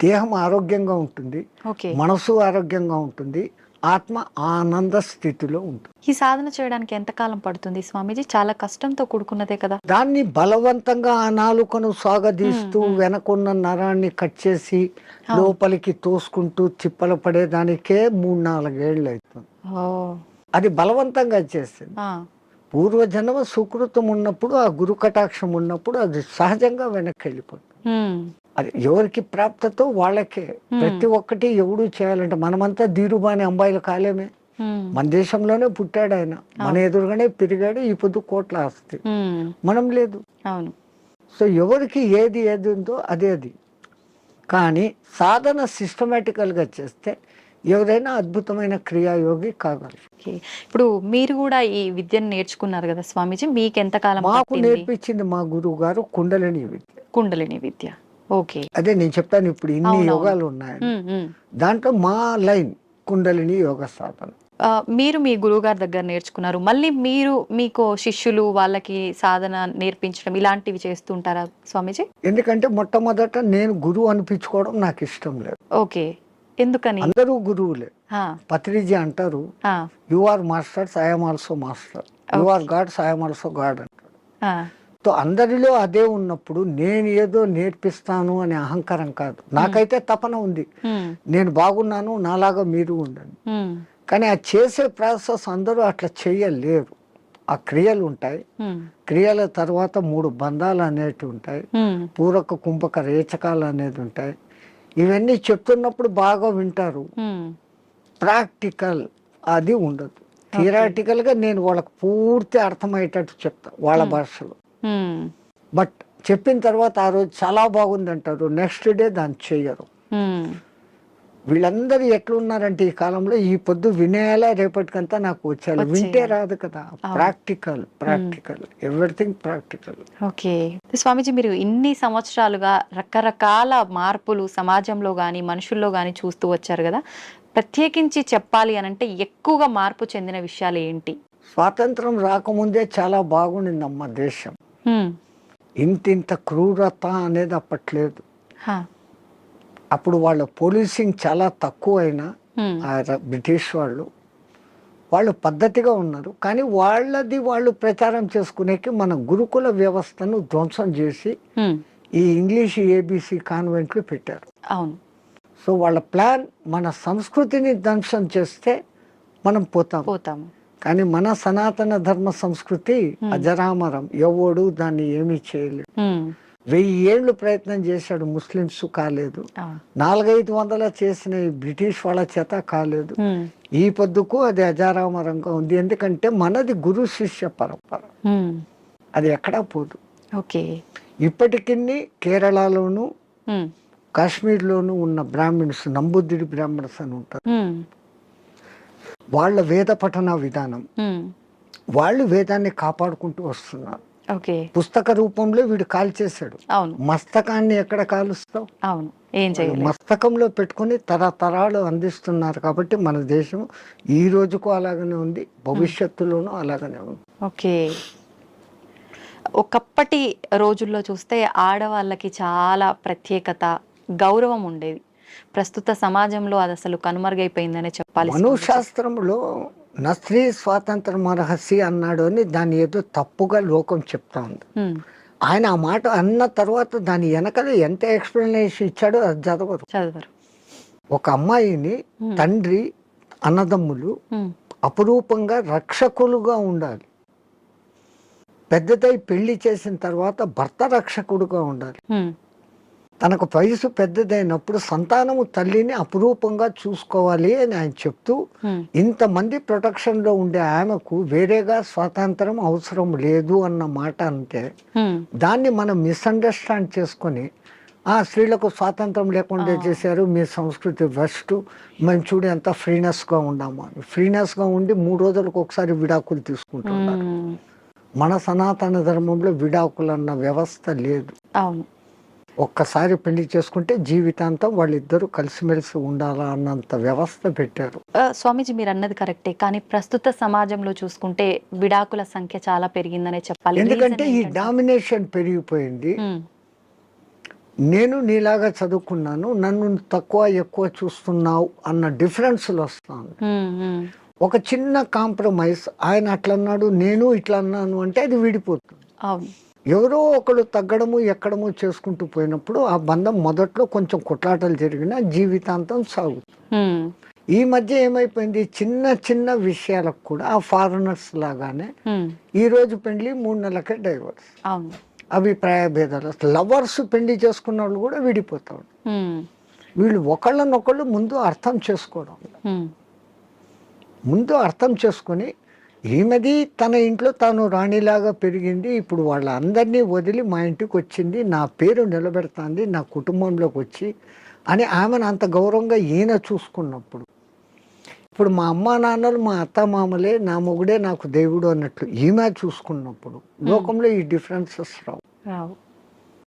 దేహం ఆరోగ్యంగా ఉంటుంది, మనసు ఆరోగ్యంగా ఉంటుంది, ఆత్మ ఆనంద స్థితిలో ఉంటుంది. ఈ సాధన చేయడానికి ఎంత కాలం పడుతుంది స్వామీజీ? చాలా కష్టంతో కూడుకున్నదే కదా. దాన్ని బలవంతంగా ఆ నాలుకను సాగదీస్తూ వెనకున్న నరాన్ని కట్ చేసి లోపలికి తోసుకుంటూ చిప్పలు పడేదానికే 3-4 ఏళ్ళు అవుతుంది. అది బలవంతంగా చేసింది. పూర్వజన్మ సుకృతం ఉన్నప్పుడు, ఆ గురు కటాక్షం ఉన్నప్పుడు అది సహజంగా వెనక్కి వెళ్ళిపోతుంది. అది ఎవరికి ప్రాప్తతో వాళ్ళకే. ప్రతి ఒక్కటి ఎవడు చేయాలంటే మనమంతా ధీరుబాని అంబాయిలు కాలేమే. మన దేశంలోనే పుట్టాడు ఆయన, మన ఎదురుగానే పెరిగాడు, ఈ పొద్దు కోట్ల ఆస్తి. మనం లేదు. సో ఎవరికి ఏది ఏది ఉందో అదే అది. కానీ సాధన సిస్టమేటికల్గా చేస్తే ఎవరైనా అద్భుతమైన క్రియాయోగి కాగలరు. ఓకే. ఇప్పుడు మీరు కూడా ఈ విద్యను నేర్చుకున్నారు కదా స్వామీజీ, మీకు ఎంతకాలం మాకు పట్టింది? నేర్పించింది మా గురువు గారు కుండలిని విద్య. కుండలిని విద్య. ఓకే. అదే నేను చెప్పాను ఇప్పుడు ఇన్ని అవునవును. యోగాలు ఉన్నాయని. ఉమ్, ఉమ్. దాంట్లో మా లైన్ కుండలిని యోగ సాధన. మీరు మీ గురువు గారి దగ్గర నేర్చుకున్నారు, మళ్ళీ మీరు మీకు శిష్యులు వాళ్ళకి సాధన నేర్పించడం ఇలాంటివి చేస్తుంటారా స్వామీజీ? ఎందుకంటే మొట్టమొదట నేను గురువు అనిపించుకోవడం నాకు ఇష్టం లేదు. ఓకే. ఎందుకని? అందరూ గురువులే. ఆ, పత్రిజీ అంటారు, ఆ, you are masters, I'm also master. You are gods, I'm also god అంటారు. ఆ, సో అందరిలో అదే ఉన్నప్పుడు నేను ఏదో నేర్పిస్తాను అనే అహంకారం కాదు. నాకైతే తపన ఉంది, ఉమ్, నేను బాగున్నాను, నాలాగా మీరు ఉండండి. ఉమ్, కానీ ఆ చేసే ప్రాసెస్ అందరూ అట్లా చేయలేరు. ఆ క్రియలు ఉంటాయి, ఉమ్, క్రియల తర్వాత 3 బంధాలు అనేటివి ఉంటాయి, ఉమ్, పూరక కుంభక రేచకాలు అనేది ఉంటాయి. ఇవన్నీ చెప్తున్నప్పుడు బాగా వింటారు, ఉమ్. ప్రాక్టికల్ అది ఉండదు. థియరాటికల్గా నేను వాళ్ళకి పూర్తి అర్థమయ్యేటట్టు చెప్తా వాళ్ళ భాషలో. ఉమ్, బట్ చెప్పిన తర్వాత ఆ రోజు చాలా బాగుంది అంటారు, నెక్స్ట్ డే దాన్ని చెయ్యరు. ఉమ్. వీళ్ళందరూ ఎట్లున్నారంటే ఈ కాలంలో ఈ పొద్దు వినేయాలా రేపటికంతా నాకు వచ్చేయాలి. వింటే రాదు కదా. Practical, practical, everything practical. Okay. Swamiji, మీరు ఇన్ని సంవత్సరాలుగా రకరకాల మార్పులు సమాజంలో కానీ మనుషుల్లో కానీ చూస్తూ వచ్చారు కదా, ప్రత్యేకించి చెప్పాలి అని అంటే ఎక్కువగా మార్పు చెందిన విషయాలు ఏంటి? స్వాతంత్రం రాకముందే చాలా బాగుండిందమ్మ దేశం. ఉమ్, ఇంతింత క్రూరత అనేది అప్పట్లేదు. హా, అప్పుడు వాళ్ళ పోలీసింగ్ చాలా తక్కువైనా ఉమ్, బ్రిటిష్ వాళ్ళు పద్ధతిగా ఉన్నారు. కానీ వాళ్ళది వాళ్ళు ప్రచారం చేసుకునేకి మన గురుకుల వ్యవస్థను ధ్వంసం చేసి ఉమ్. ఈ ఇంగ్లీష్ ఏబిసి కాన్వెంట్లు పెట్టారు. అవును. సో వాళ్ళ ప్లాన్ మన సంస్కృతిని ధ్వంసం చేస్తే మనం పోతాము. కానీ మన సనాతన ధర్మ సంస్కృతి అజరామరం, ఎవడు దాన్ని ఏమీ చేయలేడు. ఉమ్, 1000 ఏళ్ళు ప్రయత్నం చేశాడు, ముస్లిమ్స్ కాలేదు. అవును. 400-500 చేసిన ఈ బ్రిటిష్ వాళ్ళ చేత కాలేదు. ఉమ్, ఈ పొద్దుకు అది అజారామరంగా ఉంది. ఎందుకంటే మనది గురు శిష్య పరంపర, ఉమ్. అది ఎక్కడా పోదు. ఓకే. ఇప్పటికీ కేరళలోను ఉమ్, కాశ్మీర్లోను ఉన్న బ్రాహ్మిన్స్, నంబుద్ధిడి బ్రాహ్మణ్స్ అని ఉంటారు. ఉమ్, వాళ్ళ వేద పఠన విధానం, ఉమ్. వాళ్ళు వేదాన్ని కాపాడుకుంటూ వస్తున్నారు. ఓకే. పుస్తక రూపంలో వీడు కాల్చేశాడు. అవును, మస్తకాన్ని ఎక్కడ కాలుస్తావు? అవును. ఏం చేయలేదు. మస్తకంలో పెట్టుకుని తరతరాలు అందిస్తున్నారు. కాబట్టి మన దేశం ఈ రోజుకు అలాగనే ఉంది, భవిష్యత్తులోనూ అలాగనే ఉంది. ఓకే. ఒకప్పటి రోజుల్లో చూస్తే ఆడవాళ్ళకి చాలా ప్రత్యేకత, గౌరవం ఉండేది. ప్రస్తుత సమాజంలో అది అసలు కనుమరుగైపోయిందనే చెప్పాలి. మనుశాస్త్రంలో నా స్త్రీ స్వాతంత్రం అర్హసి అన్నాడు అని దాన్ని ఏదో తప్పుగా లోకం చెప్తా ఉంది. ఉమ్, ఆయన ఆ మాట అన్న తర్వాత దాని వెనకలే ఎంత ఎక్స్ప్లెనేషన్ ఇచ్చాడో అది చదవరు. చదవరు. ఒక అమ్మాయిని తండ్రి, అన్నదమ్ములు ఉమ్, అపురూపంగా రక్షకులుగా ఉండాలి. పెద్దదై పెళ్లి చేసిన తర్వాత భర్త రక్షకుడుగా ఉండాలి. ఉమ్, తనకు వయసు పెద్దదైనప్పుడు సంతానము తల్లిని అపురూపంగా చూసుకోవాలి అని ఆయన చెప్తూ, ఉమ్, ఇంతమంది ప్రొటెక్షన్లో ఉండే ఆమెకు వేరేగా స్వాతంత్రం అవసరం లేదు అన్న మాట అంటే ఉమ్. దాన్ని మనం మిస్అండర్స్టాండ్ చేసుకొని స్త్రీలకు స్వాతంత్రం లేకుండా చేశారు, మీ సంస్కృతి వెస్ట్, మేము చూడు ఎంత ఫ్రీనెస్గా ఉన్నాము అని. ఫ్రీనెస్గా ఉండి 3 రోజులకు ఒకసారి విడాకులు తీసుకుంటున్నారు. ఉమ్, మన సనాతన ధర్మంలో విడాకులు అన్న వ్యవస్థ లేదు. అవును. ఒక్కసారి పెళ్లి చేసుకుంటే జీవితాంతం వాళ్ళిద్దరూ కలిసిమెలిసి ఉండాలా అన్నంత వ్యవస్థ పెట్టారు. స్వామీజీ, మీరు అన్నది కరెక్టే, కానీ ప్రస్తుత సమాజంలో చూసుకుంటే విడాకుల సంఖ్య చాలా పెరిగిందనే చెప్పాలి. ఎందుకంటే ఈ డామినేషన్ పెరిగిపోయింది. ఉమ్, నేను నీలాగా చదువుకున్నాను, నన్ను తక్కువ ఎక్కువ చూస్తున్నావు అన్న డిఫరెన్స్లు వస్తాను. ఉమ్, ఉమ్. ఒక చిన్న కాంప్రమైజ్, ఆయన అట్లా అన్నాడు నేను ఇట్లా అన్నాను అంటే అది విడిపోతుంది. అవును. ఎవరో ఒకరు తగ్గడము ఎక్కడము చేసుకుంటూ పోయినప్పుడు ఆ బంధం మొదట్లో కొంచెం కొట్లాటలు జరిగినా జీవితాంతం సాగుతుంది. ఉమ్, ఈ మధ్య ఏమైపోయింది, చిన్న చిన్న విషయాలకు కూడా ఆ ఫారినర్స్ లాగానే ఉమ్. ఈ రోజు పెళ్లి 3 నెలలకే డైవర్స్, అవును. అభిప్రాయ భేదాలు. లవర్స్ పెళ్లి చేసుకున్న వాళ్ళు కూడా విడిపోతారు. ఉమ్, వీళ్ళు ఒకళ్ళనొకళ్ళు ముందు అర్థం చేసుకోవడం, ఉమ్. ముందు అర్థం చేసుకొని ఈమెది తన ఇంట్లో తాను రాణిలాగా పెరిగింది. ఇప్పుడు వాళ్ళందరినీ వదిలి మా ఇంటికి వచ్చింది, నా పేరు నిలబెడుతుంది నా కుటుంబంలోకి వచ్చి అని ఆమెను అంత గౌరవంగా ఈయన చూసుకున్నప్పుడు, ఇప్పుడు మా అమ్మా నాన్నలు మా అత్త మామలే, నా మొగుడే నాకు దేవుడు అన్నట్లు ఈమె చూసుకున్నప్పుడు లోకంలో ఈ డిఫరెన్సెస్ రావు. రావు.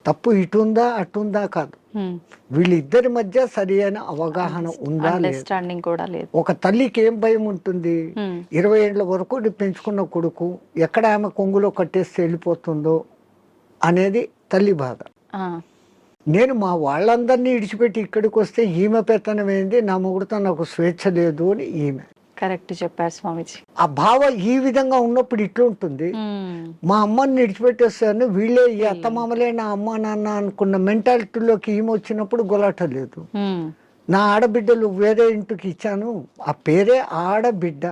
తప్పు ఇటుందా అటుందా కాదు, వీళ్ళిద్దరి మధ్య సరి అయిన అవగాహన ఉందా లేదా. అండర్స్టాండింగ్ కూడా లేదు. ఒక తల్లికి ఏం భయం ఉంటుంది, 20 ఏళ్ల వరకు పెంచుకున్న కొడుకు ఎక్కడ ఆమె కొంగులో కట్టేసి వెళ్ళిపోతుందో అనేది తల్లి బాధ. నేను మా వాళ్ళందరినీ ఇడిచిపెట్టి ఇక్కడికి వస్తే ఈమె పెత్తనం ఏంది, నా మొగుడుతో నాకు స్వేచ్ఛ లేదు అని ఈమె. కరెక్ట్ చెప్పారు స్వామీజీ. ఆ భావ ఈ విధంగా ఉన్నప్పుడు ఇట్లా ఉంటుంది. మా అమ్మని విడిచిపెట్టేస్తాను, వీళ్ళే ఈ అత్తమామలే నా అమ్మ నాన్న అనుకున్న మెంటాలిటీలోకి ఈమె వచ్చినప్పుడు గొలాట లేదు. నా ఆడబిడ్డలు వేరే ఇంటికి ఇచ్చాను, ఆ పేరే ఆడబిడ్డ,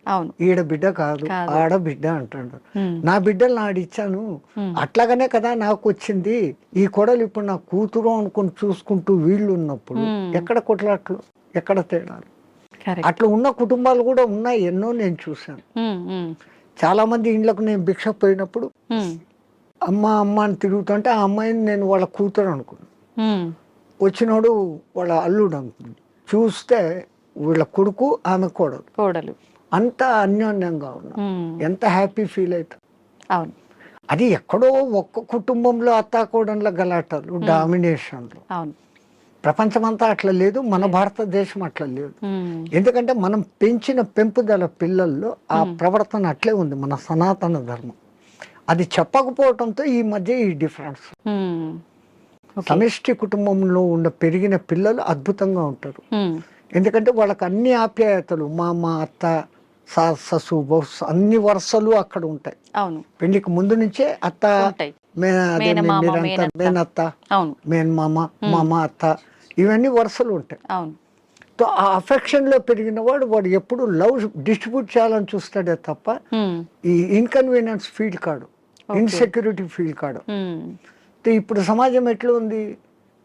అవును ఈడ బిడ్డ కాదు ఆడబిడ్డ అంటాడు. నా బిడ్డలు నాడిచ్చాను, అట్లాగనే కదా నాకు వచ్చింది. ఈ కొడలు ఇప్పుడు నా కూతురు అనుకుని చూసుకుంటూ వీళ్ళు ఉన్నప్పుడు ఎక్కడ కొట్లాట్లు, ఎక్కడ తేడాలు. అట్లా ఉన్న కుటుంబాలు కూడా ఉన్నాయి, ఎన్నో నేను చూశాను. చాలా మంది ఇండ్లకు నేను భిక్ష పోయినప్పుడు అమ్మ అమ్మ అని తిరుగుతుంటే ఆ అమ్మాయిని నేను వాళ్ళ కూతురు అనుకున్నాను, వచ్చినోడు వాళ్ళ అల్లుడు అనుకున్నాను. చూస్తే వీళ్ళ కొడుకు ఆమె కోడలు అంత అన్యోన్యంగా ఉన్నా, ఎంత హ్యాపీ ఫీల్ అవుతాం. అవును, అది ఎక్కడో ఒక్క కుటుంబంలో అత్తాకోడన్ల గలాటలు, డామినేషన్లు. అవును, ప్రపంచమంతా అట్లా లేదు, మన భారతదేశం అట్లా లేదు. ఎందుకంటే మనం పెంచిన పెంపుదల పిల్లల్లో ఆ ప్రవర్తన అట్లే ఉంది, మన సనాతన ధర్మం. అది చెప్పకపోవడంతో ఈ మధ్య ఈ డిఫరెన్స్. సమిష్టి కుటుంబంలో ఉన్న పెరిగిన పిల్లలు అద్భుతంగా ఉంటారు, ఎందుకంటే వాళ్ళకి అన్ని ఆప్యాయతలు, మా అత్త ససు అన్ని వరుసలు అక్కడ ఉంటాయి. అవును, పెళ్లికి ముందు నుంచే అత్త మేనత్త, మేనమామ, మామ, అత్త, ఇవన్నీ వరుసలు ఉంటాయి. అవును, ఆ అఫెక్షన్ లో పెరిగిన వాడు ఎప్పుడు లవ్ డిస్ట్రిబ్యూట్ చేయాలని చూస్తాడే తప్ప ఈ ఇన్కన్వీనియన్స్ ఫీల్ కాడు, ఇన్సెక్యూరిటీ ఫీల్ కాడు. ఇప్పుడు సమాజం ఎట్లా ఉంది,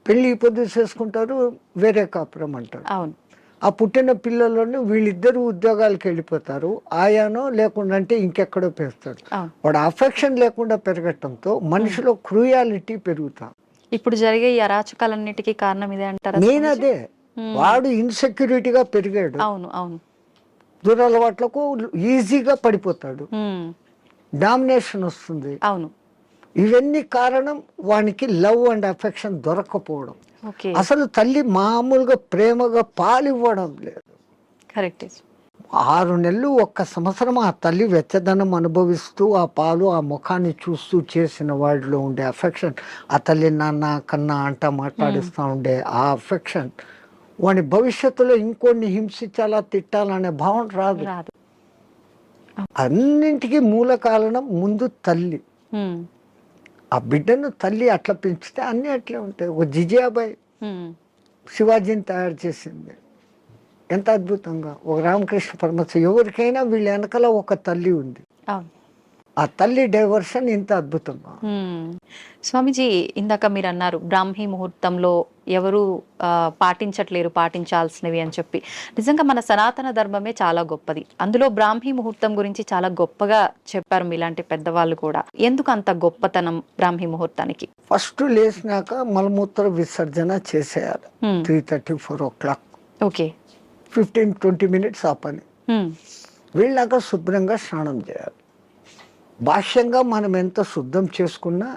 పెళ్లి పొద్దు చేసుకుంటారు, వేరే కాపురం అంటారు. అవును, ఆ పుట్టిన పిల్లలను వీళ్ళిద్దరు ఉద్యోగాలకు వెళ్ళిపోతారు, ఆయానో లేకుండా అంటే ఇంకెక్కడో పెంచుతాడు. వాడు అఫెక్షన్ లేకుండా పెరగటంతో మనిషిలో క్రూయాలిటీ పెరుగుతా. ఇప్పుడు జరిగే ఈ అరాచకాలన్నిటికీ కారణం ఇదే అంటారా? నేను అదే, వాడు ఇన్సెక్యూరిటీగా పెరిగాడు. అవును, అవును, దురలవాట్లకు ఈజీగా పడిపోతాడు, డామినేషన్ వస్తుంది. అవును, ఇవన్నీ కారణం వానికి లవ్ అండ్ అఫెక్షన్ దొరకపోవడం. అసలు తల్లి మామూలుగా ప్రేమగా పాలివ్వడం లేదు. కరెక్ట్. 6 నెలలు 1 సంవత్సరం ఆ తల్లి వెచ్చదనం అనుభవిస్తూ ఆ పాలు ఆ ముఖాన్ని చూస్తూ చేసిన వాడిలో ఉండే అఫెక్షన్, ఆ తల్లి నాన్న కన్నా అంట మాట్లాడిస్తూ ఉండే ఆ అఫెక్షన్ వాడి భవిష్యత్తులో ఇంకొన్ని హింసించాలా తిట్టాలనే భావన రాదు. అన్నింటికీ మూల కారణం ముందు తల్లి. ఆ బిడ్డను తల్లి అట్లా పెంచితే అన్నీ అట్లే ఉంటాయి. ఒక జిజియాబాయ్ శివాజీని తయారు చేసింది ఎంత అద్భుతంగా, ఒక రామకృష్ణ పరమహంస, ఎవరికైనా వీళ్ళ వెనకాల ఒక తల్లి ఉంది. ఆ తల్లి డైవర్షన్ ఇంత అద్భుతంగా. స్వామీజీ, ఇందాక మీరు అన్నారు బ్రాహ్మీ ముహూర్తంలో ఎవరు పాటించట్లేరు పాటించాల్సినవి అని చెప్పి. నిజంగా మన సనాతన ధర్మమే చాలా గొప్పది, అందులో బ్రాహ్మీ ముహూర్తం గురించి చాలా గొప్పగా చెప్పారు మీలాంటి పెద్దవాళ్ళు కూడా. ఎందుకు అంత గొప్పతనం బ్రాహ్మీ ముహూర్తానికి? ఫస్ట్ లేచినాక మలమూత్ర విసర్జన చేసేయాలి 3:30-4 o'clock. ఓకే, 15-20 minutes ఆ పని. వీళ్ళాక శుభ్రంగా స్నానం చేయాలి. భాష్యంగా మనం ఎంత శుద్ధం చేసుకున్నా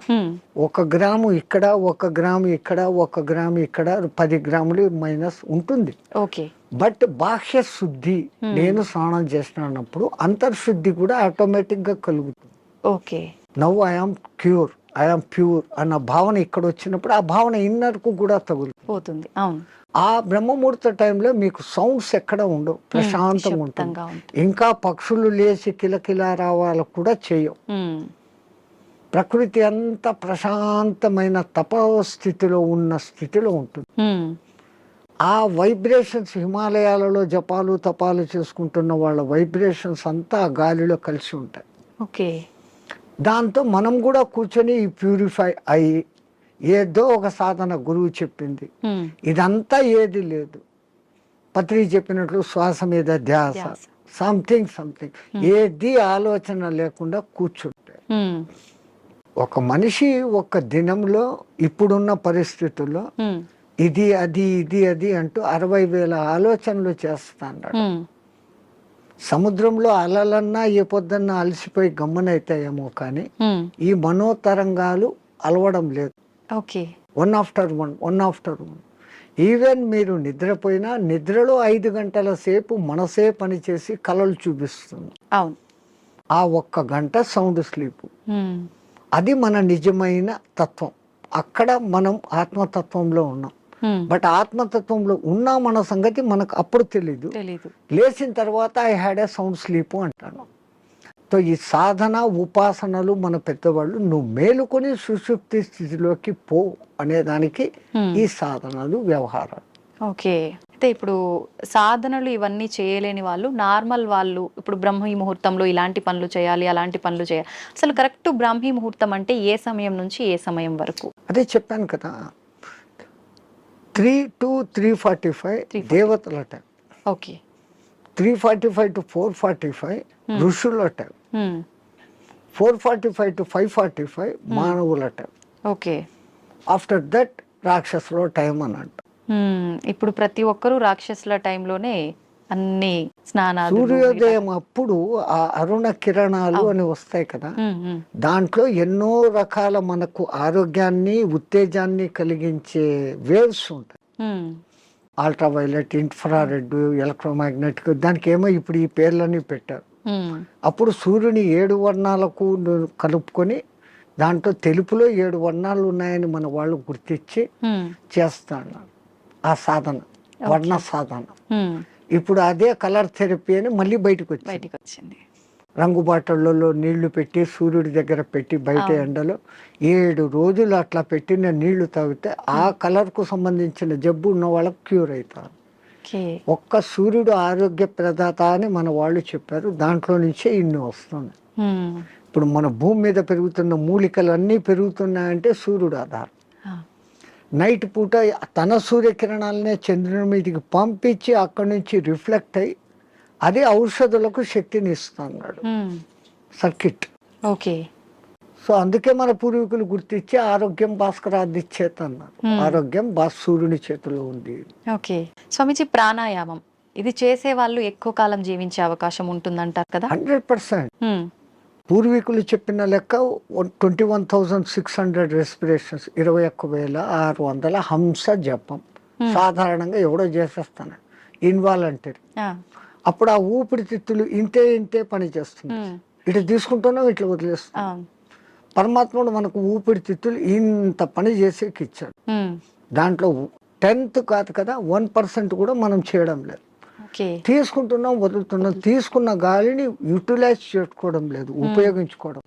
1 గ్రాము ఇక్కడ, 1 గ్రాము ఇక్కడ, 1 గ్రాము ఇక్కడ, 10 గ్రాములు మైనస్ ఉంటుంది. బట్ బాహ్య శుద్ధి, నేను స్నానం చేసినప్పుడు అంతర్శుద్ధి కూడా ఆటోమేటిక్ గా కలుగుతుంది. Okay, now I am cure, I am pure అన్న భావన ఇక్కడ వచ్చినప్పుడు ఆ భావన ఇన్నర్ కు కూడా తగులుతుంది. అవును, ఆ బ్రహ్మముహూర్త టైంలో మీకు సౌండ్స్ ఎక్కడ ఉండవు, ప్రశాంతంగా ఉంటుంది. ఇంకా పక్షులు లేచి కిలకిలా రావాలకు కూడా చేయవు. ప్రకృతి అంత ప్రశాంతమైన తపస్థితిలో ఉన్న స్థితిలో ఉంటుంది. ఆ వైబ్రేషన్స్ హిమాలయాలలో జపాలు తపాలు చేసుకుంటున్న వాళ్ళ వైబ్రేషన్స్ అంతా గాలిలో కలిసి ఉంటాయి. ఓకే, దాంతో మనం కూడా కూర్చొని ప్యూరిఫై అయ్యి, ఏదో ఒక సాధన గురువు చెప్పింది, ఇదంతా ఏది లేదు, పత్రి చెప్పినట్లు శ్వాస మీద ధ్యాస, సంథింగ్ ఏది ఆలోచన లేకుండా కూర్చుంటే ఒక మనిషి ఒక దినంలో ఇప్పుడున్న పరిస్థితుల్లో ఇది అది అంటూ 60,000 ఆలోచనలు చేస్తాడు. సముద్రంలో అలలన్నా ఏ పొద్దున్నా అలసిపోయి గమ్మనైతాయేమో కానీ ఈ మనోతరంగాలు అలవడం లేదు. Okay, one after one. Even మీరు నిద్రపోయినా నిద్రలో 5 గంటల సేపు మనసే పనిచేసి కలలు చూపిస్తుంది. అవును, ఆ 1 గంట సౌండ్ స్లీప్. అది మన నిజమైన తత్వం. అక్కడ మనం ఆత్మతత్వంలో ఉన్నాం. బట్ ఆత్మతత్వంలో ఉన్న మన సంగతి మనకు అప్పుడు తెలీదు. లేచిన తర్వాత I had a sound sleep అంటాను. సో ఈ సాధన ఉపాసనలు మన పెద్దవాళ్ళు నువ్వు మేలుకొని సుషుప్తి స్థితిలోకి పో అనేదానికి ఈ సాధనలు వ్యవహారాలు. ఓకే, అయితే ఇప్పుడు సాధనలు ఇవన్నీ చేయలేని వాళ్ళు, నార్మల్ వాళ్ళు ఇప్పుడు బ్రహ్మీ ముహూర్తంలో ఇలాంటి పనులు చేయాలి, అలాంటి పనులు చేయాలి, అసలు కరెక్ట్ బ్రాహ్మీ ముహూర్తం అంటే ఏ సమయం నుంచి ఏ సమయం వరకు? అదే చెప్పాను కదా, 3 to 3:45 దేవతల టైం. ఓకే, 3:45 to 4:45 ఋషుల టైం. 4:45 to 5:45 మానవుల టైం. ఓకే, ఆఫ్టర్ దట్ రాక్షసుల టైం అని అంట. ఇప్పుడు ప్రతి ఒక్కరూ రాక్షసుల టైంలోనే అన్ని స్నానాలు. సూర్యోదయం అప్పుడు ఆ అరుణ కిరణాలు అని వస్తాయి కదా, దాంట్లో ఎన్నో రకాల మనకు ఆరోగ్యాన్ని ఉత్తేజాన్ని కలిగించే వేవ్స్ ఉంటాయి. అల్ట్రావైలెట్, ఇన్ఫ్రారెడ్, ఎలక్ట్రోమాగ్నెటిక్, దానికి ఏమో ఇప్పుడు ఈ పేర్లన్నీ పెట్టారు. అప్పుడు సూర్యుని 7 వర్ణాలకు కలుపుకొని దాంట్లో తెలుపులో 7 వర్ణాలు ఉన్నాయని మన వాళ్ళు గుర్తించి చేస్తాను ఆ సాధన, వర్ణ సాధన. ఇప్పుడు అదే కలర్ థెరపీ అని మళ్ళీ బయటకు వచ్చింది. రంగు బాటళ్ళలో నీళ్లు పెట్టి సూర్యుడి దగ్గర పెట్టి బయట ఎండలో 7 రోజులు అట్లా పెట్టిన నీళ్లు తాగితే ఆ కలర్కు సంబంధించిన జబ్బు ఉన్న వాళ్ళకి క్యూర్ అవుతారు. ఒక్క సూర్యుడు ఆరోగ్య ప్రదాత అని మన వాళ్ళు చెప్పారు. దాంట్లో నుంచే ఇన్ని వస్తుంది. ఇప్పుడు మన భూమి మీద పెరుగుతున్న మూలికలు అన్నీ పెరుగుతున్నాయంటే సూర్యుడు ఆధారం. నైట్ పూట తన సూర్యకిరణాలనే చంద్రుని మీదకి పంపించి అక్కడి నుంచి రిఫ్లెక్ట్ అయ్యి అది ఔషధులకు శక్తిని ఇస్తున్నాడు సర్కిట్. ఓకే, సో అందుకే మన పూర్వీకులు గుర్తించి ఆరోగ్యం భాస్కరాది చేత అన్నారు. ఆరోగ్యం సూర్యుని చేతిలో ఉంది. ఓకే స్వామిజీ, ప్రాణాయామం ఇది చేసే వాళ్ళు ఎక్కువ కాలం జీవించే అవకాశం ఉంటుందంటారు కదా? 100%. పూర్వీకులు చెప్పిన లెక్క 21,600 రెస్పిరేషన్స్, 21,600 హంస జపం సాధారణంగా ఎవడో చేసేస్తాను ఇన్వాలంటరీ. అప్పుడు ఆ ఊపిరితిత్తులు ఇంతే పని చేస్తుంది. ఇట్లా తీసుకుంటున్నాం, ఇట్లా వదిలేస్తున్నాం. పరమాత్ముడు మనకు ఊపిరితిత్తులు ఇంత పని చేసేకి ఇచ్చాడు. దాంట్లో 10th కాదు కదా, 1% కూడా మనం చేయడం లేదు. తీసుకుంటున్నాం, వదులుతున్నాం. తీసుకున్న గాలిని యూటిలైజ్ చేసుకోవడం లేదు, ఉపయోగించుకోవడం.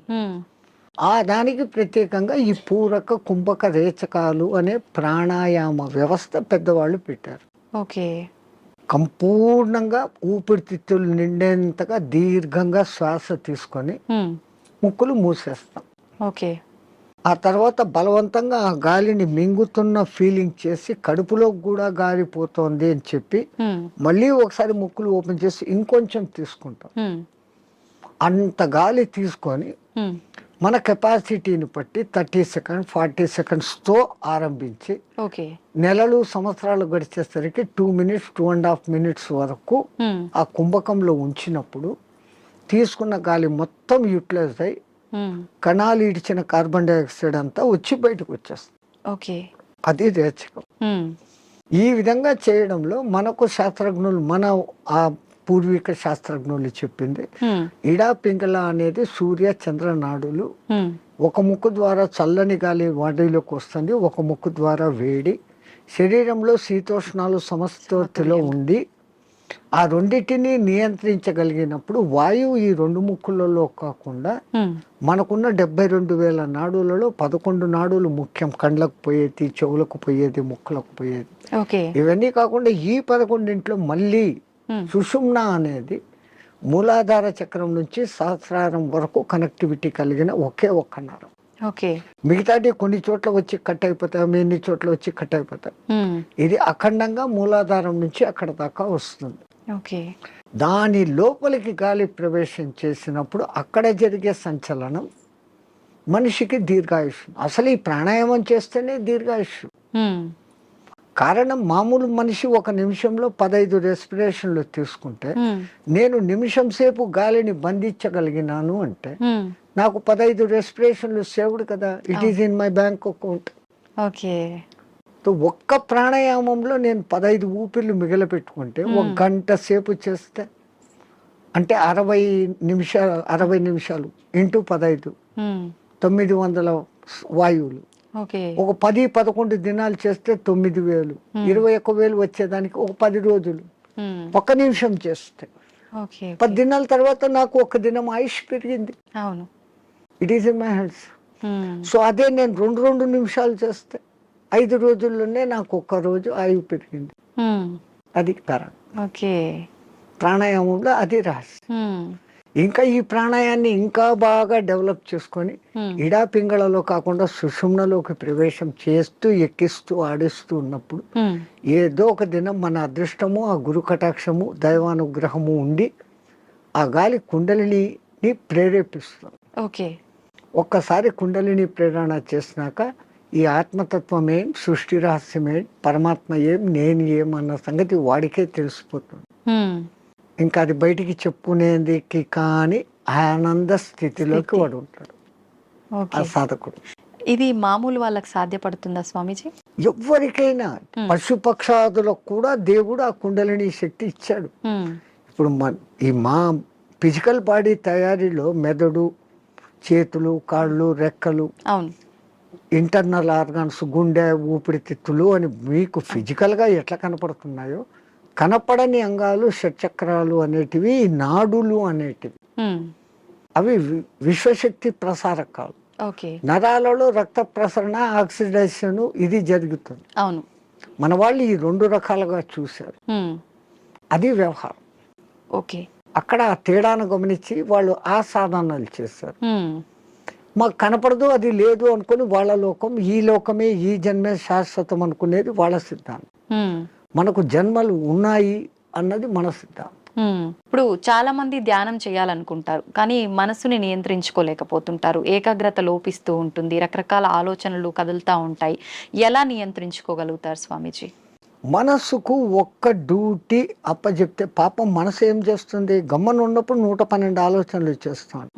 ఆ దానికి ప్రత్యేకంగా ఈ పూరక కుంభక రేచకాలు అనే ప్రాణాయామ వ్యవస్థ పెద్దవాళ్ళు పెట్టారు. ఓకే, సంపూర్ణంగా ఊపిరితిత్తులు నిండేంతగా దీర్ఘంగా శ్వాస తీసుకొని ముక్కులు మూసేస్తాం. ఓకే, ఆ తర్వాత బలవంతంగా ఆ గాలిని మింగుతున్న ఫీలింగ్ చేసి కడుపులో కూడా గాలి పోతోంది అని చెప్పి మళ్ళీ ఒకసారి ముక్కులు ఓపెన్ చేసి ఇంకొంచెం తీసుకుంటాం. అంత గాలి తీసుకొని మన కెపాసిటీని బట్టి 30 seconds 40 secondsతో ఆరంభించి నెలలు సంవత్సరాలు గడిచేసరికి 2 minutes 2.5 minutes వరకు ఆ కుంభకంలో ఉంచినప్పుడు తీసుకున్న గాలి మొత్తం యూటిలైజ్ అయ్యి కణాలు ఇడిచిన కార్బన్ డైఆక్సైడ్ అంతా వచ్చి బయటకు వచ్చేస్తుంది. అది రేచకం. ఈ విధంగా చేయడంలో మనకు శాస్త్రజ్ఞులు, మన ఆ పూర్వీక శాస్త్రజ్ఞులు చెప్పింది ఇడా పింగళ అనేది సూర్య చంద్ర నాడులు. ఒక ముక్కు ద్వారా చల్లని గాలి బాడీలోకి వస్తుంది, ఒక ముక్కు ద్వారా వేడి. శరీరంలో శీతోష్ణాలు సమస్థితిలో ఉండి ఆ రెండింటిని నియంత్రించగలిగినప్పుడు వాయువు ఈ 2 ముక్కులలో కాకుండా మనకున్న 72,000 నాడులలో 11 నాడులు ముఖ్యం. కండ్లకు పోయేది, చెవులకు పోయేది, ముక్కులకు పోయేది. ఇవన్నీ కాకుండా ఈ 11 మళ్ళీ సుషుమ్న అనేది మూలాధార చక్రం నుంచి సహస్రారం వరకు కనెక్టివిటీ కలిగిన ఒకే ఒక్క నరం. మిగతాది కొన్ని చోట్ల వచ్చి కట్ అయిపోతాయి, ఎన్ని చోట్ల వచ్చి కట్ అయిపోతాయి. ఇది అఖండంగా మూలాధారం నుంచి అక్కడ దాకా వస్తుంది. దాని లోపలికి గాలి ప్రవేశం చేసినప్పుడు అక్కడ జరిగే సంచలనం మనిషికి దీర్ఘాయుష్. అసలు ఈ ప్రాణాయామం చేస్తేనే దీర్ఘాయుష్. కారణం మామూలు మనిషి ఒక నిమిషంలో 15 రెస్పిరేషన్లు తీసుకుంటే నేను నిమిషం సేపు గాలిని బంధించగలిగినాను అంటే నాకు 15 రెస్పిరేషన్లు సేవ్డ్ కదా. It is in my bank account. Okay. ఒక్క ప్రాణాయామంలో నేను 15 ఊపిర్లు మిగిలిపెట్టుకుంటే 1 గంట సేపు చేస్తే అంటే 60 నిమిషాలు ఇంటూ 15 900 వాయువులు. ఒక 10-11 దినాలు చేస్తే 9,000 21,000 వచ్చేదానికి ఒక 10 రోజులు 1 నిమిషం చేస్తే 10 దినాల తర్వాత నాకు 1 దినం ఆయుష్ పెరిగింది. అవును, it is in my hands. So అదే నేను 2 నిమిషాలు చేస్తే 5 రోజుల్లోనే నాకు 1 రోజు ఆయువు పెరిగింది. అది కారణం. ఓకే. ప్రాణాయామంలో అది రహస్యం. ఇంకా ఈ ప్రాణాయాన్ని ఇంకా బాగా డెవలప్ చేసుకొని ఇడా పింగళలో కాకుండా సుషుమ్నలోకి ప్రవేశం చేస్తూ ఎక్కిస్తూ ఆడిస్తూ ఉన్నప్పుడు ఏదో ఒక దినం మన అదృష్టము, ఆ గురు కటాక్షము, దైవానుగ్రహము ఉండి ఆ గాలి కుండలిని ప్రేరేపిస్తుంది. ఓకే. ఒక్కసారి కుండలిని ప్రేరణ చేసినాక ఈ ఆత్మతత్వం ఏం, సృష్టి రహస్యం ఏం, పరమాత్మ ఏం, నేను ఏం అన్న సంగతి వాడికే తెలిసిపోతుంది. ఇంకా అది బయటికి చెప్పుకునేందుకు కానీ ఆనంద స్థితిలోకి వాడు ఉంటాడు ఆ సాధకుడు. ఇది మామూలు వాళ్ళకి సాధ్యపడుతుందా స్వామీజీ? ఎవరికైనా, పశుపక్షాదులకు కూడా దేవుడు ఆ కుండలిని శక్తి ఇచ్చాడు. ఇప్పుడు మా ఫిజికల్ బాడీ తయారీలో మెదడు, చేతులు, కాళ్ళు, రెక్కలు, ఇంటర్నల్ ఆర్గాన్స్, గుండె, ఊపిరితిత్తులు అని మీకు ఫిజికల్గా ఎట్లా కనపడుతున్నాయో కనపడని అంగాలు, షట్చక్రాలు అనేటివి, నాడులు అనేటివి, అవి విశ్వశక్తి ప్రసారకాలు. నరాలలో రక్త ప్రసరణ, ఆక్సిడేషన్ ఇది జరుగుతుంది. అవును, మన వాళ్ళు ఈ 2 రకాలుగా చూశారు. అది వ్యవహారం. ఓకే. అక్కడ ఆ తేడాను గమనించి వాళ్ళు ఆ సాధనాలు చేశారు. మాకు కనపడదు, అది లేదు అనుకుని వాళ్ళ లోకం, ఈ లోకమే, ఈ జన్మే శాశ్వతం అనుకునేది వాళ్ళ సిద్ధాంతం. మనకు జన్మలు ఉన్నాయి అన్నది మన సిద్ధాంతం. ఇప్పుడు చాలా మంది ధ్యానం చేయాలనుకుంటారు కానీ మనసుని నియంత్రించుకోలేకపోతుంటారు. ఏకాగ్రత లోపిస్తూ ఉంటుంది, రకరకాల ఆలోచనలు కదులుతూ ఉంటాయి. ఎలా నియంత్రించుకోగలుగుతారు స్వామీజీ? మనసుకు ఒక్క డ్యూటీ అప్పచెప్తే పాపం మనసు ఏం చేస్తుంది? గమ్మన ఉన్నప్పుడు 112 ఆలోచనలు చేస్తాను.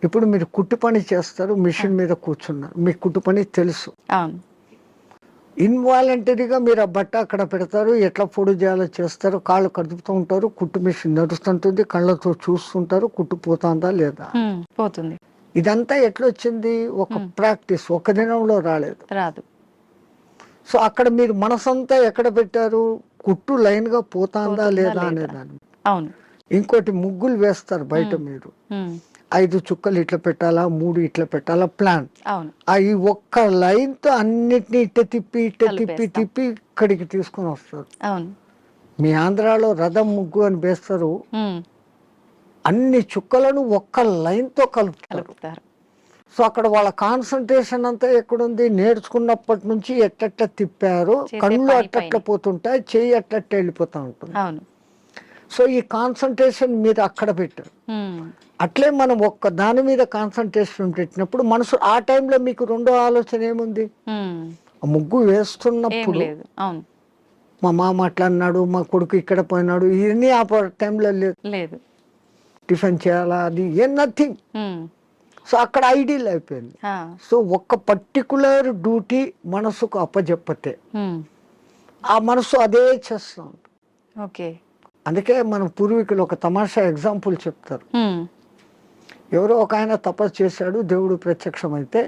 ఇప్పుడు మీరు కుట్టు పని చేస్తారు, మిషన్ మీద కూర్చున్నారు, మీకు కుట్టు పని తెలుసు. ఇన్వాలంటరీగా మీరు ఆ బట్ట అక్కడ పెడతారు, ఎట్లా పొడి చేయాలో చేస్తారు, కాళ్ళు కదుపుతూ ఉంటారు, కుట్టు మిషన్ నడుస్తుంటుంది, కళ్ళతో చూస్తుంటారు, కుట్టు పోతుందా లేదా పోతుంది. ఇదంతా ఎట్లా వచ్చింది? ఒక ప్రాక్టీస్, ఒక దినంలో రాదు. సో అక్కడ మీరు మనసంతా ఎక్కడ పెట్టారు? కుట్టు లైన్ గా పోతుందా లేదా అనేదాన్ని. ఇంకోటి ముగ్గులు వేస్తారు బయట, మీరు 5 చుక్కలు ఇట్లా పెట్టాలా, 3 ఇట్లా పెట్టాలా ప్లాన్. ఈ ఒక్క లైన్ తో అన్నిటినీ ఇట్ట తిప్పి ఇక్కడికి తీసుకుని వస్తారు. మీ ఆంధ్రాలో రథం ముగ్గు అని వేస్తారు, అన్ని చుక్కలను ఒక్క లైన్ తో కలుపుతారు. సో అక్కడ వాళ్ళ కాన్సన్ట్రేషన్ అంతా ఎక్కడుంది? నేర్చుకున్నప్పటి నుంచి ఎట్ట తిప్పారు, కళ్ళు అట్ట పోతుంటాయి, చెయ్యి అట్ట వెళ్ళిపోతా ఉంటుంది. సో ఈ కాన్సన్ట్రేషన్ మీరు అక్కడ పెట్టారు. అట్లే మనం ఒక్క దాని మీద కాన్సన్ట్రేషన్ పెట్టినప్పుడు మనసు ఆ టైంలో మీకు 2వ ఆలోచన ఏముంది? ముగ్గు వేస్తున్నప్పుడు మా మామ అట్లా అన్నాడు, మా కొడుకు ఇక్కడ పోయినాడు, ఇవన్నీ ఆ టైంలో లేదు. టిఫిన్ చేయాలా, అది నథింగ్. సో అక్కడ ఐడియల్ అయిపోయింది. సో ఒక్క పర్టికులర్ డ్యూటీ మనసుకు అప్పచెప్పతే ఆ మనసు అదే చేస్తూ ఉంటుంది. అందుకే మన పూర్వీకులు ఒక తమాషా ఎగ్జాంపుల్ చెప్తారు. ఎవరో ఒక ఆయన తపస్సు చేశాడు, దేవుడు ప్రత్యక్షమైతే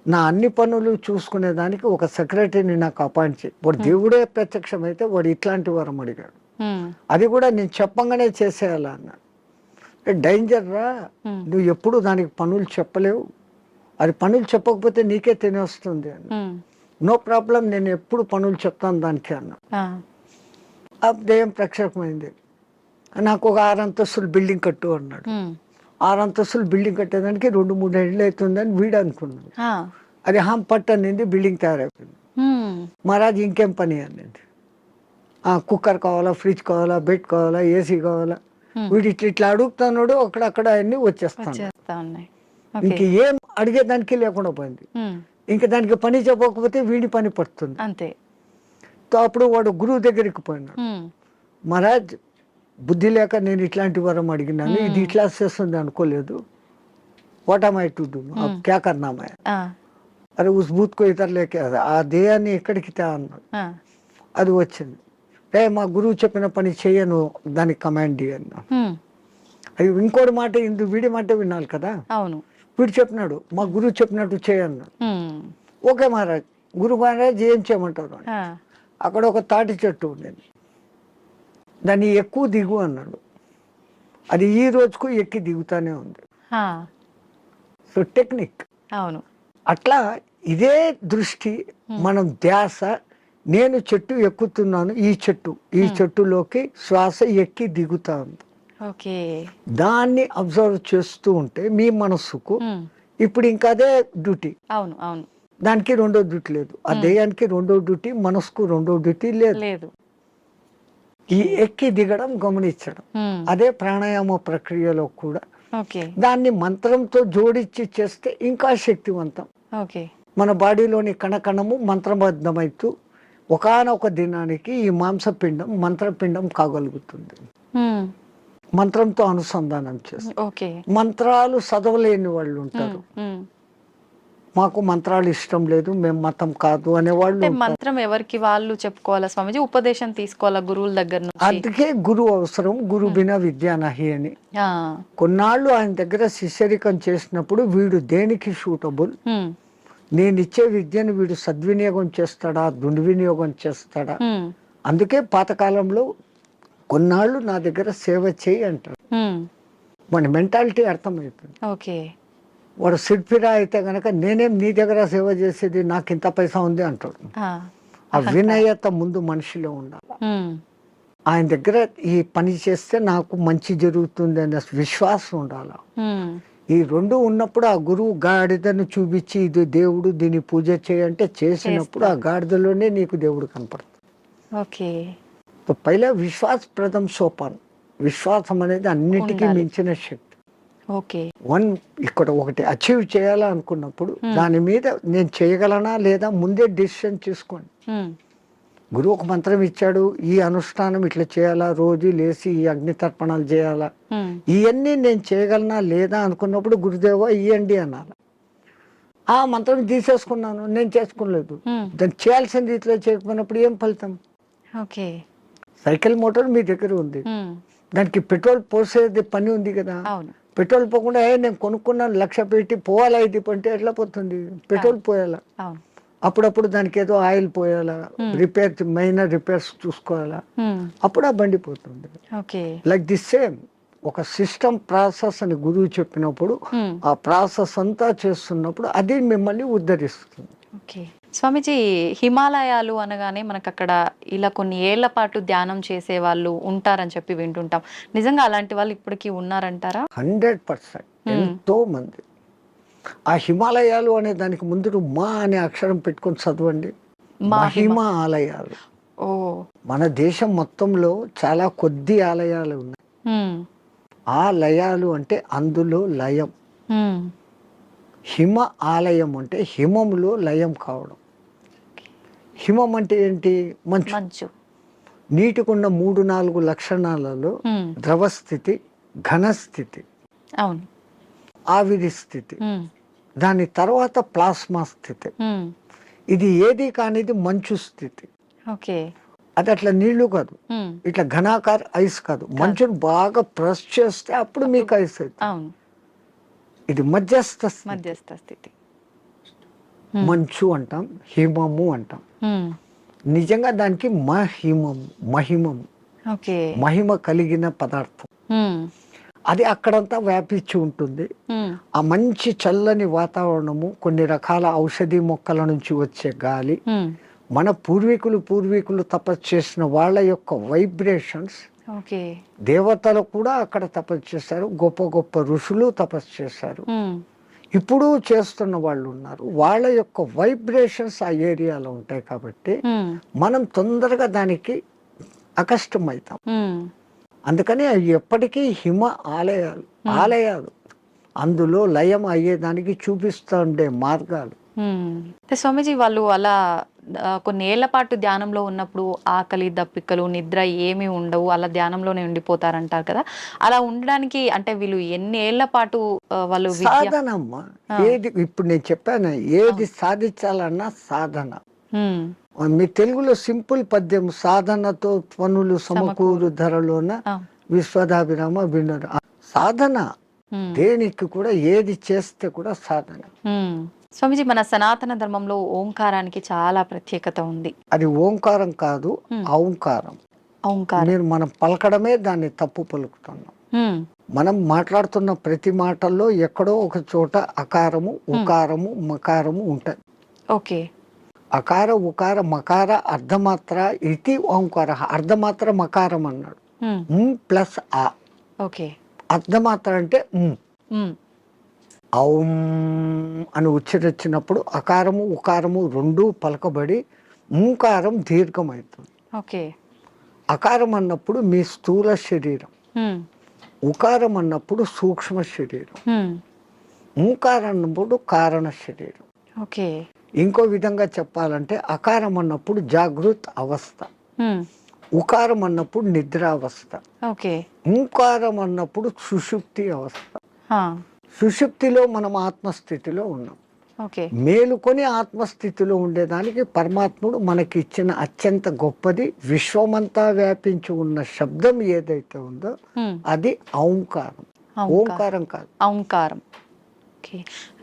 నా అన్ని పనులు చూసుకునేదానికి ఒక సెక్రటరీని నాకు అపాయింట్ చేయి. వాడు దేవుడే ప్రత్యక్షమైతే వాడు ఇట్లాంటి వరం అడిగాడు. అది కూడా నేను చెప్పంగానే చేసేయాలా అన్నాడు. డేంజర్ రా, నువ్వు ఎప్పుడు దానికి పనులు చెప్పలేవు, అది పనులు చెప్పకపోతే నీకే తినేస్తుంది అన్న. నో ప్రాబ్లం, నేను ఎప్పుడు పనులు చెప్తాను దానికి అన్నా. అదేం ప్రత్యక్షమైంది. నాకు ఒక 6 అంతస్తులు బిల్డింగ్ కట్టు అన్నాడు. 6 అంతస్తులు బిల్డింగ్ కట్టేదానికి 2-3 ఏళ్ళు అవుతుందని వీడు అనుకున్నాడు. అది పట్టు అనింది, బిల్డింగ్ తయారైపోయింది. మహారాజ్ ఇంకేం పని అనింది. కుక్కర్ కావాలా, ఫ్రిడ్జ్ కావాలా, బెడ్ కావాలా, ఏసీ కావాలా, వీడు ఇట్లా అడుగుతున్నాడు, అక్కడక్కడ అన్ని వచ్చేస్తాను. వచ్చేస్తా ఉన్నాయి. ఇంక ఏం అడిగేదానికి లేకుండా పోయింది. ఇంకా దానికి పని చెప్పకపోతే వీడి పని పడుతుంది. అంతే. అప్పుడు వాడు గురువు దగ్గరికి పోయినాడు. మహారాజ్, బుద్ధి లేక నేను ఇట్లాంటి వరం అడిగినాను, ఇది ఇట్లా చేస్తుంది అనుకోలేదు. What am I to do, క్యా కర్నా మై? అరే ఉస్ బూత్ కో ఇతర లేకే, ఆ దేయాన్ని ఎక్కడికి తే అన్నాడు. అది వచ్చింది. మా గురువు చెప్పిన పని చెయ్యను, దానికి కమాండ్ అన్నా. అది ఇంకోటి మాట, వీడి మాట వినాలి కదా. అవును. వీడు చెప్పినాడు, మా గురువు చెప్పినట్టు చేయన్నాడు. ఓకే మహారాజ్, గురువు మహారాజ్ ఏం చేయమంటారు? అక్కడ ఒక తాటి చెట్టు ఉండేది, దాన్ని ఎక్కువ దిగు అన్నాడు. అది ఈ రోజుకు ఎక్కి దిగుతానే ఉంది. So technique. అవును. అట్లా ఇదే దృష్టి, మనం ధ్యాస, నేను చెట్టు ఎక్కుతున్నాను, ఈ చెట్టులోకి శ్వాస ఎక్కి దిగుతా ఉంది. దాన్ని అబ్జర్వ్ చేస్తూ ఉంటే మీ మనస్సుకు ఇప్పుడు ఇంకా అదే డ్యూటీ. అవును అవును. దానికి రెండో డ్యూటీ లేదు, ఆ దేయానికి రెండో డ్యూటీ, మనసుకు రెండో డ్యూటీ లేదు. ఈ ఎక్కి దిగడం గమనించడం, అదే ప్రాణాయామ ప్రక్రియలో కూడా. దాన్ని మంత్రంతో జోడించి చేస్తే ఇంకా శక్తివంతం. మన బాడీలోని కణకణము మంత్రబద్ధమైతూ ఒకానొక దినానికి ఈ మాంసపిండం మంత్రపిండం కాగలుగుతుంది. మంత్రంతో అనుసంధానం చేస్తారు. మంత్రాలు చదవలేని వాళ్ళు ఉంటారు, మాకు మంత్రాలు ఇష్టం లేదు, మేము మతం కాదు అనేవాళ్ళు. మంత్రం ఎవరికి వాళ్ళు చెప్పుకోవాలా స్వామిజీ, ఉపదేశం తీసుకోవాలా గురువుల దగ్గర నుంచి. అందుకే గురువు అవసరం, గురు బినా విద్యా నహి అని. కొన్నాళ్ళు ఆయన దగ్గర శిష్యరికం చేసినప్పుడు వీడు దేనికి సూటబుల్, నేను ఇచ్చే విద్యను వీడు సద్వినియోగం చేస్తాడా, దుర్వినియోగం చేస్తాడా. అందుకే పాతకాలంలో కొన్నాళ్ళు నా దగ్గర సేవ చేయి అంటారు. మన మెంటాలిటీ అర్థమవుతుంది. వాడు సిడ్పిరా అయితే గనక నేనేం నీ దగ్గర సేవ చేసేది, నాకు ఇంత పైసా ఉంది అంటాడు. ఆ వినయత ముందు మనిషిలో ఉండాలి. ఆయన దగ్గర ఈ పని చేస్తే నాకు మంచి జరుగుతుంది అనే విశ్వాసం ఉండాలి. ఈ రెండు ఉన్నప్పుడు ఆ గురువు గాడిదను చూపించి ఇది దేవుడు, దీన్ని పూజ చేయంటే చేసినప్పుడు ఆ గాడిదలోనే నీకు దేవుడు కనపడుతుంది. పైలా విశ్వాసప్రదం సోపానం. విశ్వాసం అనేది అన్నిటికీ మించిన శక్తి. ఇక్కడ ఒకటి అచీవ్ చేయాలనుకున్నప్పుడు దాని మీద నేను చేయగలనా లేదా ముందే డిసిషన్ తీసుకోండి. గురువు ఒక మంత్రం ఇచ్చాడు, ఈ అనుష్ఠానం ఇట్లా చేయాలా, రోజు లేచి ఈ అగ్ని తర్పణాలు చేయాలా, ఇవన్నీ నేను చేయగలనా లేదా అనుకున్నప్పుడు గురుదేవా ఇయ్యండి అనాలి. ఆ మంత్రం తీసేసుకున్నాను, నేను చేసుకోలేదు, దాన్ని చేయాల్సిన రీతిలో చేయకపోయినప్పుడు ఏం ఫలితం? సైకిల్ మోటార్ మీ దగ్గర ఉంది, దానికి పెట్రోల్ పోసేది పని ఉంది కదా. పెట్రోల్ పోకుండా నేను కొనుక్కున్నాను 1,00,000 పెట్టి పోవాలా, ఇది అంటే ఎట్లా పోతుంది? పెట్రోల్ పోయాలా, అప్పుడప్పుడు దానికి ఏదో ఆయిల్ పోయాలా, మైనర్ రిపేర్స్ చూసుకోవాలా, అప్పుడు ఆ బండి పోతుంది. లైక్ దిస్ సేమ్ ఒక సిస్టమ్ ప్రాసెస్ అని గురువు చెప్పినప్పుడు ఆ ప్రాసెస్ అంతా చేస్తున్నప్పుడు అది మిమ్మల్ని ఉద్ధరిస్తుంది. స్వామిజీ, హిమాలయాలు అనగానే మనకు అక్కడ ఇలా కొన్ని ఏళ్ల పాటు ధ్యానం చేసే వాళ్ళు ఉంటారని చెప్పి వింటుంటాం. నిజంగా అలాంటి వాళ్ళు ఇప్పటికీ ఉన్నారంటారా? 100%. ఎంతో మంది. ఆ హిమాలయాలు అనే దానికి ముందు మా అనే అక్షరం పెట్టుకొని చదవండి. మహిమ ఆలయాలు. మన దేశం మొత్తంలో చాలా కొద్ది ఆలయాలు ఉన్నాయి. ఆ లయాలు అంటే అందులో లయం. హిమ ఆలయం అంటే హిమములో లయం కావడం. హిమం అంటే ఏంటి? మంచు. నీటికున్న 3-4 లక్షణాలలో ద్రవస్థితి, ఘనస్థితి, ఆవిరి స్థితి, దాని తర్వాత ప్లాస్మా స్థితి. ఇది ఏది కానిది మంచు స్థితి. అది అట్లా నీళ్లు కాదు, ఇట్లా ఘనాకార ఐస్ కాదు. మంచును బాగా ప్రెస్ చేస్తే అప్పుడు మీకు ఐస్ అవుతుంది. ఇది మధ్యస్థ స్థితి. మంచు అంటాం, హిమము అంటాం. నిజంగా దానికి మహిమం, మహిమ కలిగిన పదార్థం. అది అక్కడంతా వ్యాపించి ఉంటుంది. ఆ మంచి చల్లని వాతావరణము, కొన్ని రకాల ఔషధి మొక్కల నుంచి వచ్చే గాలి, మన పూర్వీకులు తపస్సు చేసిన వాళ్ళ యొక్క వైబ్రేషన్స్. దేవతలు కూడా అక్కడ తపస్సు చేశారు, గొప్ప గొప్ప ఋషులు తపస్సు చేశారు, ఇప్పుడు చేస్తున్న వాళ్ళు ఉన్నారు. వాళ్ళ యొక్క వైబ్రేషన్స్ ఆ ఏరియాలో ఉంటాయి కాబట్టి మనం తొందరగా దానికి అకష్టమవుతాం. ఉమ్, అందుకని అవి ఎప్పటికీ హిమ ఆలయాలు ఆలయాలు అందులో లయం అయ్యేదానికి చూపిస్తూ ఉండే మార్గాలు. అయితే స్వామీజీ వాళ్ళు అలా కొన్ని ఏళ్ల పాటు ధ్యానంలో ఉన్నప్పుడు ఆకలి దప్పికలు నిద్ర ఏమీ ఉండవు, అలా ధ్యానంలోనే ఉండిపోతారంటారు కదా. అలా ఉండడానికి అంటే వీళ్ళు ఎన్ని ఏళ్ల పాటు వాళ్ళు సాధనమ్మా. ఏది ఇప్పుడు నేను చెప్పాను, ఏది సాధించాలన్నా సాధన. ఉమ్, మీ తెలుగులో సింపుల్ పద్యం, సాధనతో పనులు సమకూరు ధరలోన విశ్వదాభిరామ వినోద. సాధన దేనికి కూడా, ఏది చేస్తే కూడా సాధన. స్వామిజీ, మన సనాతన ధర్మంలో ఓంకారానికి చాలా ప్రత్యేకత ఉంది. అది ఓంకారం కాదు, ఔంకారం. మీరు మనం పలకడమే దాన్ని తప్పు పలుకుతున్నాం. మనం మాట్లాడుతున్న ప్రతి మాటల్లో ఎక్కడో ఒక చోట అకారము ఉకారము మకారము ఉంటాయి. ఓకే. అకార ఉకార మకార అర్ధమాత్ర ఇది ఓంకార. అర్ధమాత్ర మకారం అన్నాడు, ప్లస్ ఆ. ఓకే. అర్ధమాత్ర అంటే ఔం అని ఉచ్చరించినప్పుడు అకారము ఉకారము రెండు పలకబడి మూకారం దీర్ఘమవుతుంది. ఓకే. అకారం అన్నప్పుడు మీ స్థూల శరీరం, ఉకారం అన్నప్పుడు సూక్ష్మ శరీరం, మూకారం అన్నప్పుడు కారణ శరీరం. ఓకే. ఇంకో విధంగా చెప్పాలంటే అకారం అన్నప్పుడు జాగృత్ అవస్థ, ఉకారం అన్నప్పుడు నిద్రావస్థ, మూకారం అన్నప్పుడు సుషుప్తి అవస్థ. సుషుప్తిలో మనం ఆత్మస్థితిలో ఉన్నాం. మేలుకొని ఆత్మస్థితిలో ఉండేదానికి పరమాత్ముడు మనకి ఇచ్చిన అత్యంత గొప్పది విశ్వమంతా వ్యాపించి ఉన్న శబ్దం ఏదైతే ఉందో అది ఔంకారం, ఓంకారం కాదు, ఔంకారం.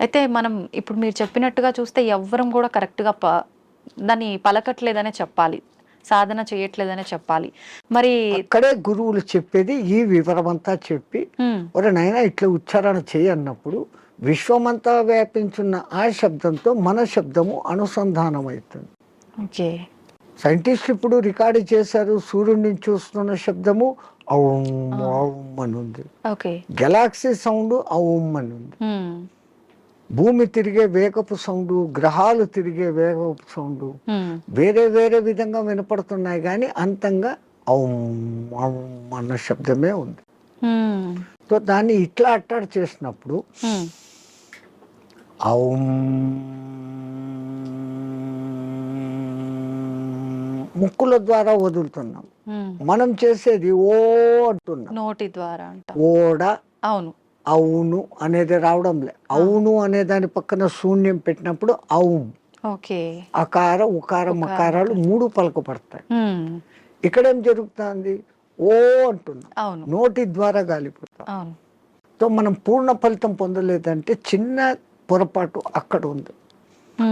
అయితే మనం ఇప్పుడు మీరు చెప్పినట్టుగా చూస్తే ఎవ్వరం కూడా కరెక్ట్గా దాన్ని పలకట్లేదనే చెప్పాలి, సాధన చేయట్లేదనే చెప్పాలి. మరి అక్కడే గురువులు చెప్పేది ఈ వివరమంతా చెప్పి, ఒరే నాయనా ఇట్లా ఉచ్చారణ చేయి అన్నప్పుడు విశ్వమంతా వ్యాపించున్న ఆ శబ్దంతో మన శబ్దము అనుసంధానం అవుతుంది. ఓకే. సైంటిస్ట్ ఇప్పుడు రికార్డు చేశారు, సూర్యుడిని చూస్తున్న శబ్దము ఔం ఔం అని ఉంది, గెలాక్సీ సౌండ్ ఔం అని ఉంది, భూమి తిరిగే వేగపు సౌండ్, గ్రహాలు తిరిగే వేగపు సౌండ్ వేరే వేరే విధంగా వినపడుతున్నాయి, కానీ అంతంగా ఔం ఔం అన్న శబ్దమే ఉంది. సో దాన్ని ఇట్లా అట్టాడు చేసినప్పుడు ఔం ముక్కుల ద్వారా వదులుతున్నాం, మనం చేసేది ఓ అంటున్నాం నోటి ద్వారా. ఓడ అవును అవును అనేది రావడం లే. అవును అనే దాని పక్కన శూన్యం పెట్టినప్పుడు ఔం. అకార ఉకార మకారాలు మూడు పలకపడతాయి. ఇక్కడేం జరుగుతుంది, ఓ అంటున్నాం, నోటి ద్వారా గాలిపోతాం. సో మనం పూర్ణ ఫలితం పొందలేదంటే చిన్న పొరపాటు అక్కడ ఉంది.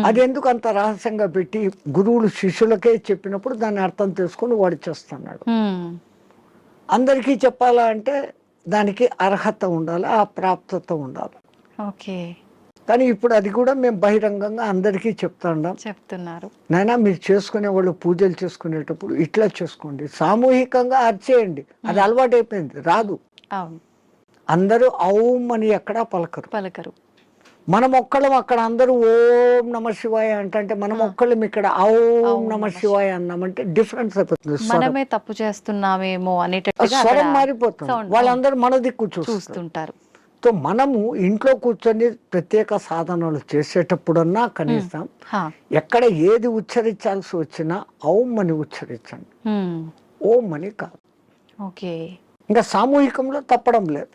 అది ఎందుకు అంత రహస్యంగా పెట్టి గురువులు శిష్యులకే చెప్పినప్పుడు దాన్ని అర్థం చేసుకుని వాడు చేస్తున్నాడు. అందరికీ చెప్పాలా అంటే దానికి అర్హత ఉండాలి, ఆ ప్రాప్తత ఉండాలి. కానీ ఇప్పుడు అది కూడా మేము బహిరంగంగా అందరికీ చెప్తున్నారు. నాయనా మీరు చేసుకునే వాళ్ళు పూజలు చేసుకునేటప్పుడు ఇట్లా చేసుకోండి, సామూహికంగా అర్చేయండి. అది అలవాటు అయిపోయింది, రాదు. అందరూ ఔం అని ఎక్కడా పలకరు. మనం ఒక్కళ్ళం అక్కడ అందరూ ఓం నమ శివాయ అంటే మనం ఒక్కళ్ళం ఇక్కడ ఔం నమ శివాయ అన్నామంటే డిఫరెన్స్ అయిపోతుంది. మనమే తప్పు చేస్తున్నామేమో అనేటట్టుగా స్వరం మారిపోతుంది, వాళ్ళందరూ మన దిక్కు చూస్తుంటారు. సో మనము ఇంట్లో కూర్చొని ప్రత్యేక సాధనలు చేసేటప్పుడన్నా కనీసం ఎక్కడ ఏది ఉచ్చరించాల్సి వచ్చినా ఔం అని ఉచ్చరించండి, ఓం అని కాదు. ఇంకా సామూహికంలో తప్పడం లేదు.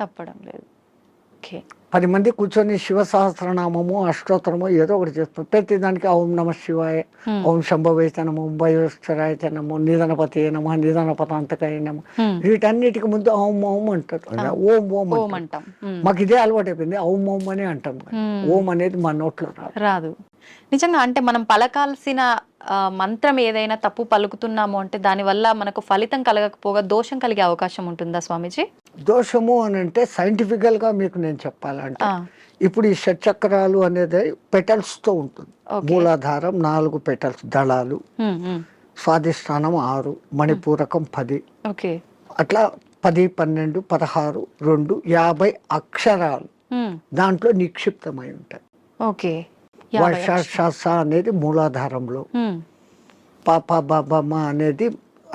10 మంది కూర్చొని శివ సహస్రనామము అష్టోత్తరము ఏదో ఒకటి చేస్తాం. ప్రతి దానికి ఓం నమ శివాయ, ఓం శంభవైత నమో, భయోశ్వరాయ నమో, నిధనపతి నమ, నిధనపతాంతకాయ నమ, వీటన్నిటికి ముందు ఓం ఓం అంటారు. ఓం ఓం అంటాం. మాకు ఇదే అలవాటు అయిపోయింది, ఓం ఓం అని అంటాం. ఓం అనేది మా నోట్లో రాదు. నిజంగా అంటే మనం పలకాల్సిన మంత్రం ఏదైనా తప్పు పలుకుతున్నాము అంటే దానివల్ల మనకు ఫలితం కలగకపోగా దోషం కలిగే అవకాశం ఉంటుందా స్వామీజీ? దోషము అని అంటే సైంటిఫికల్ గా మీకు నేను చెప్పాలంటే ఇప్పుడు ఈ షట్చక్రాలు అనేది పెటల్స్ తో ఉంటుంది. మూలాధారం 4 పెటల్స్ దళాలు, స్వాధిష్టానం 6, మణిపూరకం 10, అట్లా 10, 12, 16, 2, 50 అక్షరాలు దాంట్లో నిక్షిప్తమై ఉంటాయి. వర్ష అనేది మూలాధారంలో, పాప బాబమ్మ అనేది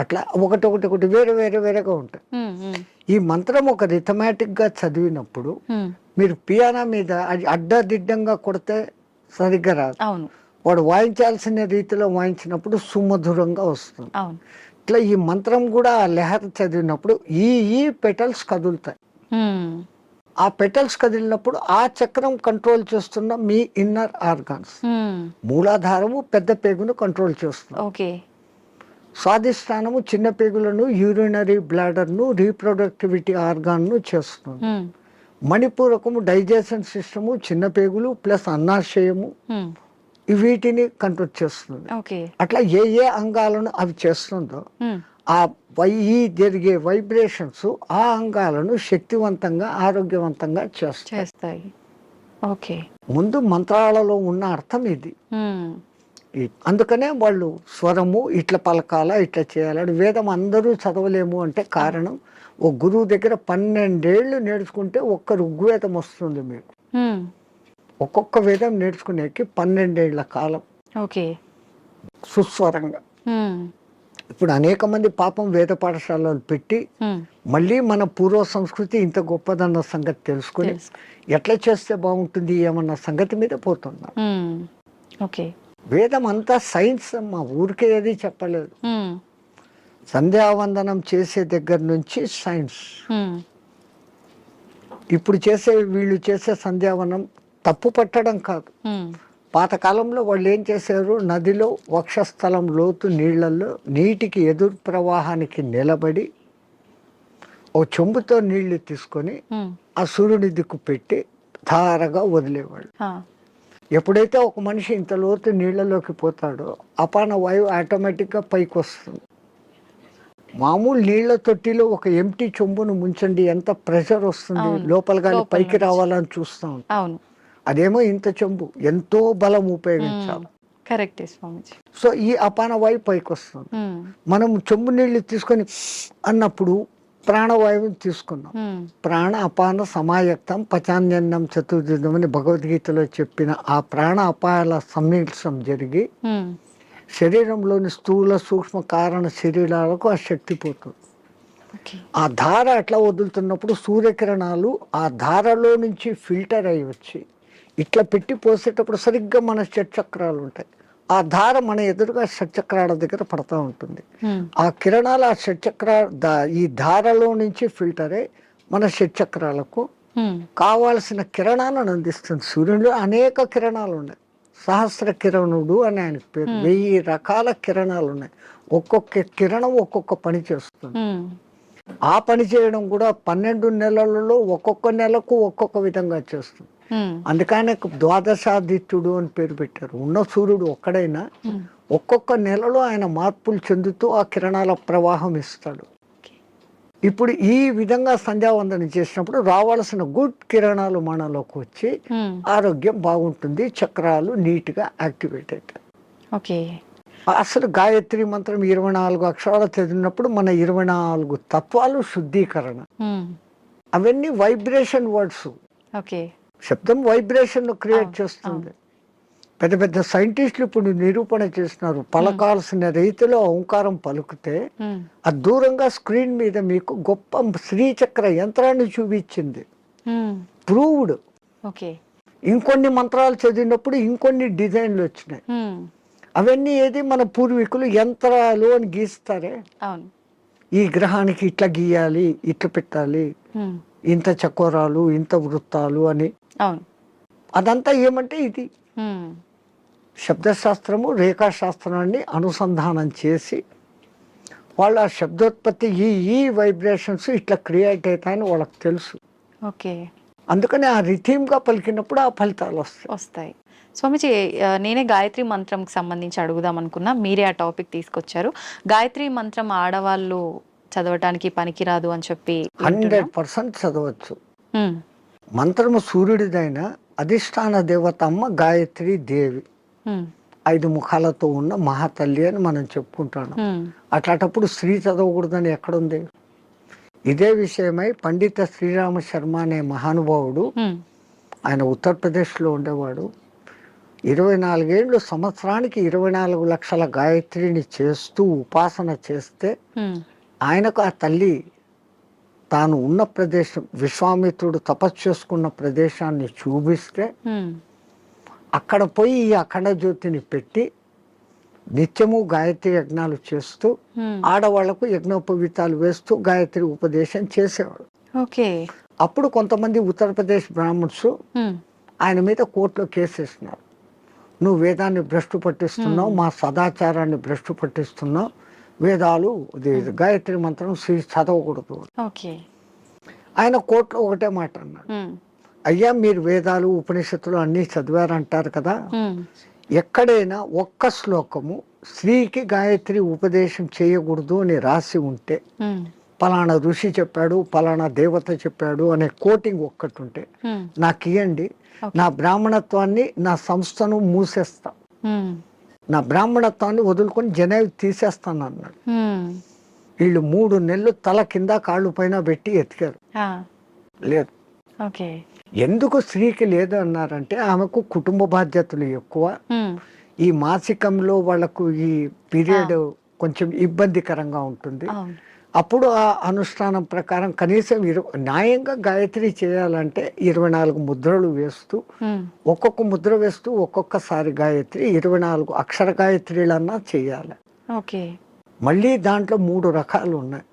అట్లా ఒకటి వేరే వేరే వేరేగా ఉంటాయి. ఈ మంత్రం ఒక రిథమాటిక్గా చదివినప్పుడు మీరు పియానో మీద అది అడ్డదిడ్డంగా కొడితే సరిగ్గా రాదు. అవును, వాడు వాయించాల్సిన రీతిలో వాయించినప్పుడు సుమధురంగా వస్తుంది. అవును. ఇట్లా ఈ మంత్రం కూడా ఆ లెహర్ చదివినప్పుడు ఈ పెటల్స్ కదులుతాయి. ఆ పెటల్స్ కదిలినప్పుడు ఆ చక్రం కంట్రోల్ చేస్తున్న మీ ఇన్నర్ ఆర్గాన్స్. మూలాధారము పెద్ద పేగును కంట్రోల్ చేస్తుంది. ఓకే. స్వాధిష్టానము చిన్న పేగులను, యూరినరీ బ్లాడర్ను, రీప్రొడక్టివిటీ ఆర్గాన్ను చేస్తుంది. మణిపూరకము డైజెషన్ సిస్టము, చిన్న పేగులు ప్లస్ అన్నాశయము వీటిని కంట్రోల్ చేస్తుంది. అట్లా ఏ అంగాలను అవి చేస్తుందో ఆ జరిగే వైబ్రేషన్స్ ఆ అంగాలను శక్తివంతంగా ఆరోగ్యవంతంగా చేస్తాయి. ముందు మంత్రాలలో ఉన్న అర్థం ఇది. అందుకనే వాళ్ళు స్వరము ఇట్లా పలకాల ఇట్లా చేయాలని. వేదం అందరూ చదవలేము అంటే కారణం, ఓ గురువు దగ్గర 12 ఏళ్ళు నేర్చుకుంటే ఒక్క ఋగ్వేదం వస్తుంది మీకు. ఒక్కొక్క వేదం నేర్చుకునేకి 12 ఏళ్ల కాలం సుస్వరంగా. ఇప్పుడు అనేక మంది పాపం వేద పాఠశాలలు పెట్టి మళ్ళీ మన పూర్వ సంస్కృతి ఇంత గొప్పదన్న సంగతి తెలుసుకుని ఎట్లా చేస్తే బాగుంటుంది ఏమన్న సంగతి మీద పోతున్నారు. వేదం అంతా సైన్స్ అమ్మా, ఊరికే ఏది చెప్పలేదు. సంధ్యావందనం చేసే దగ్గర నుంచి సైన్స్. ఇప్పుడు వీళ్ళు చేసే సంధ్యావనం తప్పు పట్టడం కాదు. పాతకాలంలో వాళ్ళు ఏం చేశారు, నదిలో వక్షస్థలం లోతు నీళ్లలో నీటికి ఎదురు ప్రవాహానికి నిలబడి ఓ చెంబుతో నీళ్లు తీసుకొని ఆ సూర్యుని దిక్కు పెట్టి ధారగా వదిలేవాళ్ళు. ఎప్పుడైతే ఒక మనిషి ఇంత లోతు నీళ్లలోకి పోతాడో అపాన వాయువు ఆటోమేటిక్గా పైకి వస్తుంది. మామూలు నీళ్ల తొట్టిలో ఒక ఎంటీ చెంబును ముంచండి, ఎంత ప్రెషర్ వస్తుంది, లోపల కానీ పైకి రావాలని చూస్తూ ఉంటాం. అదేమో ఇంత చెంబు, ఎంతో బలం ఉపయోగించాలి. కరెక్టే స్వామిజీ. సో ఈ అపాన వాయువు పైకి వస్తుంది. మనం చెంబు నీళ్లు తీసుకొని అన్నప్పుడు ప్రాణవాయువుని తీసుకున్నాం. ప్రాణ అపాన సమాయక్తం పచాన్యన్నం చతుర్విధం అని భగవద్గీతలో చెప్పిన ఆ ప్రాణ అపాయాల సమ్మిళనం జరిగి శరీరంలోని స్థూల సూక్ష్మ కారణ శరీరాలకు ఆ శక్తి పోతుంది. ఆ ధార అట్లా వదులుతున్నప్పుడు సూర్యకిరణాలు ఆ ధారలో నుంచి ఫిల్టర్ అయ్యి వచ్చి ఇట్లా పెట్టి పోసేటప్పుడు సరిగ్గా మన షట్చక్రాలు ఉంటాయి. ఆ ధార మన ఎదురుగా షట్చక్రాల దగ్గర పడతా ఉంటుంది. ఆ కిరణాలు ఆ ఈ ధారలో నుంచి ఫిల్టర్ అయ్యి మన షట్చక్రాలకు కావాల్సిన కిరణాలను అందిస్తుంది. సూర్యుడిలో అనేక కిరణాలు ఉన్నాయి. సహస్ర కిరణుడు అని ఆయనకు పేరు. 1000 రకాల కిరణాలు ఉన్నాయి. ఒక్కొక్క కిరణం ఒక్కొక్క పని చేస్తుంది. ఆ పని చేయడం కూడా 12 నెలలలో ఒక్కొక్క నెలకు ఒక్కొక్క విధంగా చేస్తుంది. అందుకనే ద్వాదశాదిత్యుడు అని పేరు పెట్టారు. ఉన్న సూర్యుడు ఒక్కడైనా ఒక్కొక్క నెలలో ఆయన మార్పులు చెందుతూ ఆ కిరణాల ప్రవాహం ఇస్తాడు. ఇప్పుడు ఈ విధంగా సంధ్యావందనం చేసినప్పుడు రావాల్సిన గుడ్ కిరణాలు మనలోకి వచ్చి ఆరోగ్యం బాగుంటుంది, చక్రాలు నీట్గా యాక్టివేట్ అవుతాయి. అసలు గాయత్రి మంత్రం 24 అక్షరాలు చదివినప్పుడు మన 24 తత్వాలు శుద్ధీకరణ. అవన్నీ వైబ్రేషన్ వర్డ్స్. శబ్దం వైబ్రేషన్ క్రియేట్ చేస్తుంది. పెద్ద పెద్ద సైంటిస్టులు ఇప్పుడు నిరూపణ చేస్తున్నారు. పలకాల్సిన రీతిలో ఓంకారం పలుకుతే అది దూరంగా స్క్రీన్ మీద మీకు గొప్ప శ్రీచక్ర యంత్రాన్ని చూపించింది. ప్రూవ్డ్. ఇంకొన్ని మంత్రాలు చదివినప్పుడు ఇంకొన్ని డిజైన్లు వచ్చినాయి. అవన్నీ ఏది మన పూర్వీకులు యంత్రాలు అని గీస్తారే, ఈ గ్రహానికి ఇట్లా గీయాలి, ఇట్లా పెట్టాలి, ఇంత చకోరాలు, ఇంత వృత్తాలు అని. అదంతా ఏమంటే ఇది శబ్దశాస్త్రము, రేఖాశాస్త్రాన్ని అనుసంధానం చేసి వాళ్ళ శబ్దోత్పత్తి ఈ వైబ్రేషన్స్ ఇట్లా క్రియేట్ అవుతాయని వాళ్ళకి తెలుసు. అందుకని ఆ రిథీమ్గా పలికినప్పుడు ఆ ఫలితాలు వస్తాయి. స్వామిజీ, నేనే గాయత్రి మంత్రంకి సంబంధించి అడుగుదాం అనుకున్నా, మీరే ఆ టాపిక్ తీసుకొచ్చారు. గాయత్రి మంత్రం ఆడవాళ్ళు చదవటానికి పనికిరాదు అని చెప్పి 100% చదవచ్చు. మంత్రము సూర్యుడిదైన అధిష్టాన దేవత అమ్మ గాయత్రి దేవి 5 ముఖాలతో ఉన్న మహాతల్లి అని మనం చెప్పుకుంటాను. అట్లాంటప్పుడు స్త్రీ చదవకూడదని ఎక్కడుంది? ఇదే విషయమై పండిత శ్రీరామ శర్మ అనే మహానుభావుడు, ఆయన ఉత్తరప్రదేశ్లో ఉండేవాడు. 24 ఏళ్ళు సంవత్సరానికి 24 లక్షల గాయత్రిని చేస్తూ ఉపాసన చేస్తే ఆయనకు ఆ తల్లి తాను ఉన్న ప్రదేశం, విశ్వామిత్రుడు తపస్సు చేసుకున్న ప్రదేశాన్ని చూపిస్తే అక్కడ పోయి ఈ అఖండ జ్యోతిని పెట్టి నిత్యము గాయత్రి యజ్ఞాలు చేస్తూ ఆడవాళ్లకు యజ్ఞోపవీతాలు వేస్తూ గాయత్రి ఉపదేశం చేసేవాడు. ఓకే. అప్పుడు కొంతమంది ఉత్తరప్రదేశ్ బ్రాహ్మణ్స్ ఆయన మీద కోర్టులో కేసేసినారు. నువ్వు వేదాన్ని భ్రష్టు పట్టిస్తున్నావు, మా సదాచారాన్ని భ్రష్టు పట్టిస్తున్నావు, వేదాలు గాయత్రి మంత్రం చదవకూడదు. ఆయన కోర్టులో ఒకటే మాట అన్నాడు, అయ్యా మీరు వేదాలు ఉపనిషత్తులు అన్నీ చదివారంటారు కదా, ఎక్కడైనా ఒక్క శ్లోకము స్త్రీకి గాయత్రి ఉపదేశం చేయకూడదు అని రాసి ఉంటే, పలానా ఋషి చెప్పాడు, పలానా దేవత చెప్పాడు అనే కోటింగ్ ఒక్కటి ఉంటే నాకు ఇవ్వండి, నా బ్రాహ్మణత్వాన్ని, నా సంస్థను మూసేస్తా, నా బ్రాహ్మణత్వాన్ని వదులుకొని జనేవి తీసేస్తాను అన్నాడు. వీళ్ళు 3 నెలలు తల కింద కాళ్ళు పైన పెట్టి ఎతికారు, లేదు. ఎందుకు స్త్రీకి లేదు అన్నారంటే ఆమెకు కుటుంబ బాధ్యతలు ఎక్కువ, ఈ మాసికంలో వాళ్ళకు ఈ పీరియడ్ కొంచెం ఇబ్బందికరంగా ఉంటుంది. అప్పుడు ఆ అనుష్ఠానం ప్రకారం కనీసం న్యాయంగా గాయత్రి చేయాలంటే 24 ముద్రలు వేస్తూ, ఒక్కొక్క ముద్ర వేస్తూ ఒక్కొక్కసారి గాయత్రి 24 అక్షర గాయత్రిలన్నా చేయాలి. మళ్ళీ దాంట్లో 3 రకాలు ఉన్నాయి.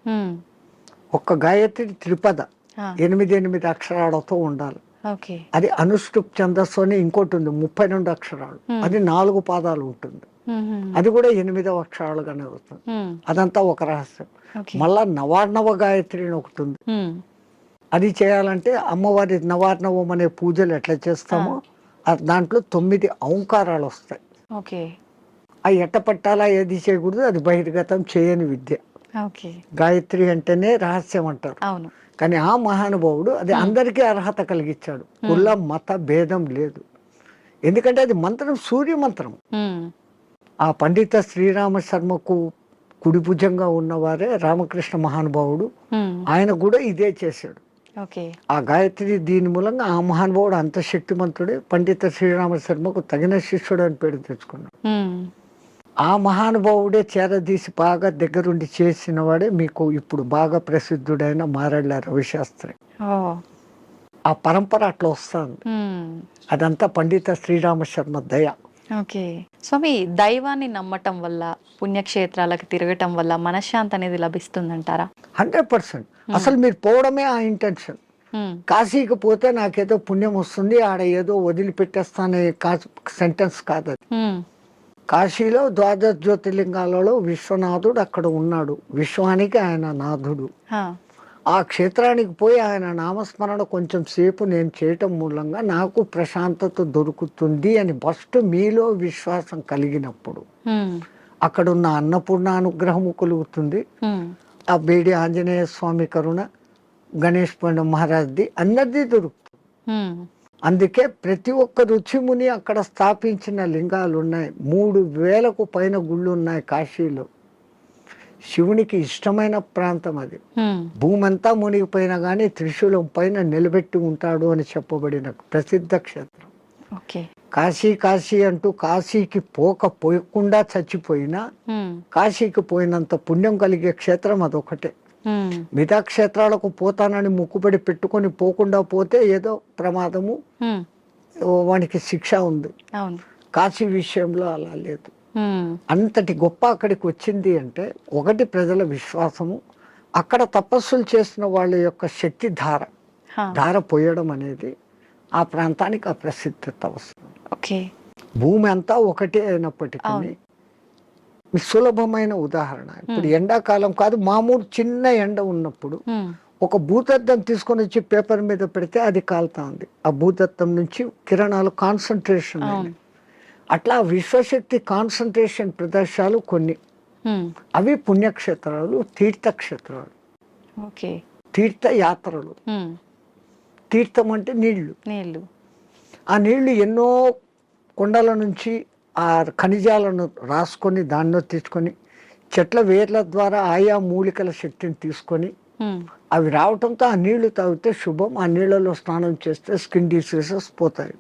ఒక్క గాయత్రి త్రిపద 8 అక్షరాలతో ఉండాలి. అది అనుష్ఠుప్ ఛందస్సు అని ఇంకోటి ఉంది 32 అక్షరాలు, అది 4 పాదాలు ఉంటుంది, అది కూడా 8వ అక్షరాలుగానే అవుతుంది. అదంతా ఒక రహస్యం. మళ్ళా నవార్ణవ గాయత్రి అని ఒకటి ఉంది, అది చేయాలంటే అమ్మవారి నవార్ణవం అనే పూజలు ఎట్లా చేస్తామో దాంట్లో 9 ఔంకారాలు వస్తాయి. అవి ఎట్ట పట్టాలా, ఏది చేయకూడదు, అది బహిర్గతం చేయని విద్య. గాయత్రి అంటేనే రహస్యం అంటారు. కానీ ఆ మహానుభావుడు అది అందరికీ అర్హత కలిగించాడు, కుల మత భేదం లేదు. ఎందుకంటే అది మంత్రం సూర్య మంత్రం. ఆ పండిత శ్రీరామ శర్మకు కుడి భుజంగా ఉన్నవారే రామకృష్ణ మహానుభావుడు, ఆయన కూడా ఇదే చేశాడు. ఆ గాయత్రి దీని మూలంగా ఆ మహానుభావుడు అంత శక్తిమంతుడే పండిత శ్రీరామ శర్మకు తగిన శిష్యుడు అని పేరు తెచ్చుకున్నాడు. ఆ మహానుభావుడే చేరదీసి బాగా దగ్గరుండి చేసిన వాడే మీకు ఇప్పుడు బాగా ప్రసిద్ధుడైన మారెళ్ళ రవిశాస్త్రి. ఆ పరంపర అట్లా వస్తుంది. అదంతా పండిత శ్రీరామ శర్మ దయ. స్వామి, దైవాన్ని నమ్మటం వల్ల, పుణ్యక్షేత్రాలకు తిరగటం వల్ల మనశ్శాంతి అనేది లభిస్తుందంటారా? 100%. అసలు మీరు పోవడమే ఆ ఇంటెన్షన్. కాశీకి పోతే నాకేదో పుణ్యం వస్తుంది, ఆడ ఏదో వదిలిపెట్టేస్తానే సెంటెన్స్ కాదు అది. కాశీలో 12 జ్యోతిర్లింగాలలో విశ్వనాథుడు అక్కడ ఉన్నాడు, విశ్వానికి ఆయన నాథుడు. ఆ క్షేత్రానికి పోయి ఆయన నామస్మరణ కొంచెం సేపు నేను చేయటం మూలంగా నాకు ప్రశాంతత దొరుకుతుంది అని ఫస్ట్ మీలో విశ్వాసం కలిగినప్పుడు అక్కడున్న అన్నపూర్ణ అనుగ్రహము కలుగుతుంది. ఆ బేడి ఆంజనేయ స్వామి కరుణ, గణేష్ పండు మహారాజ్ది అందరిది దొరుకుతుంది. అందుకే ప్రతి ఒక్క రుచిముని అక్కడ స్థాపించిన లింగాలు ఉన్నాయి. 3000కు పైన గుళ్ళు ఉన్నాయి కాశీలో. శివునికి ఇష్టమైన ప్రాంతం అది. భూమి అంతా మునిగిపోయినా కానీ త్రిశూలం పైన నిలబెట్టి ఉంటాడు అని చెప్పబడిన ప్రసిద్ధ క్షేత్రం. కాశీ కాశీ అంటూ కాశీకి పోకుండా చచ్చిపోయినా కాశీకి పోయినంత పుణ్యం కలిగే క్షేత్రం అదొకటే. మిగతా క్షేత్రాలకు పోతానని ముక్కుబడి పెట్టుకొని పోకుండా పోతే ఏదో ప్రమాదము, వానికి శిక్ష ఉంది. కాశీ విషయంలో అలా లేదు. అంతటి గొప్ప అక్కడికి వచ్చింది అంటే ఒకటి ప్రజల విశ్వాసము, అక్కడ తపస్సులు చేసిన వాళ్ళ యొక్క శక్తి ధార పోయడం అనేది ఆ ప్రాంతానికి ఆ ప్రసిద్ధత వస్తుంది. భూమి అంతా ఒకటే అయినప్పటికీ సులభమైన ఉదాహరణ, ఇప్పుడు ఎండాకాలం కాదు, మామూలు చిన్న ఎండ ఉన్నప్పుడు ఒక భూతద్దం తీసుకొని వచ్చి పేపర్ మీద పెడితే అది కాలుతా ఉంది. ఆ భూతద్దం నుంచి కిరణాలు కాన్సన్ట్రేషన్ అయింది. అట్లా విశ్వశక్తి కాన్సన్ట్రేషన్ ప్రదేశాలు కొన్ని, అవి పుణ్యక్షేత్రాలు, తీర్థక్షేత్రాలు, తీర్థయాత్రలు. తీర్థం అంటే నీళ్లు. ఆ నీళ్లు ఎన్నో కొండల నుంచి ఆ ఖనిజాలను రాసుకొని దానిలో తెచ్చుకొని చెట్ల వేర్ల ద్వారా ఆయా మూలికల శక్తిని తీసుకొని అవి రావటంతో ఆ నీళ్లు తాగితే శుభం. ఆ నీళ్లలో స్నానం చేస్తే స్కిన్ డిసీజెస్ పోతాయి.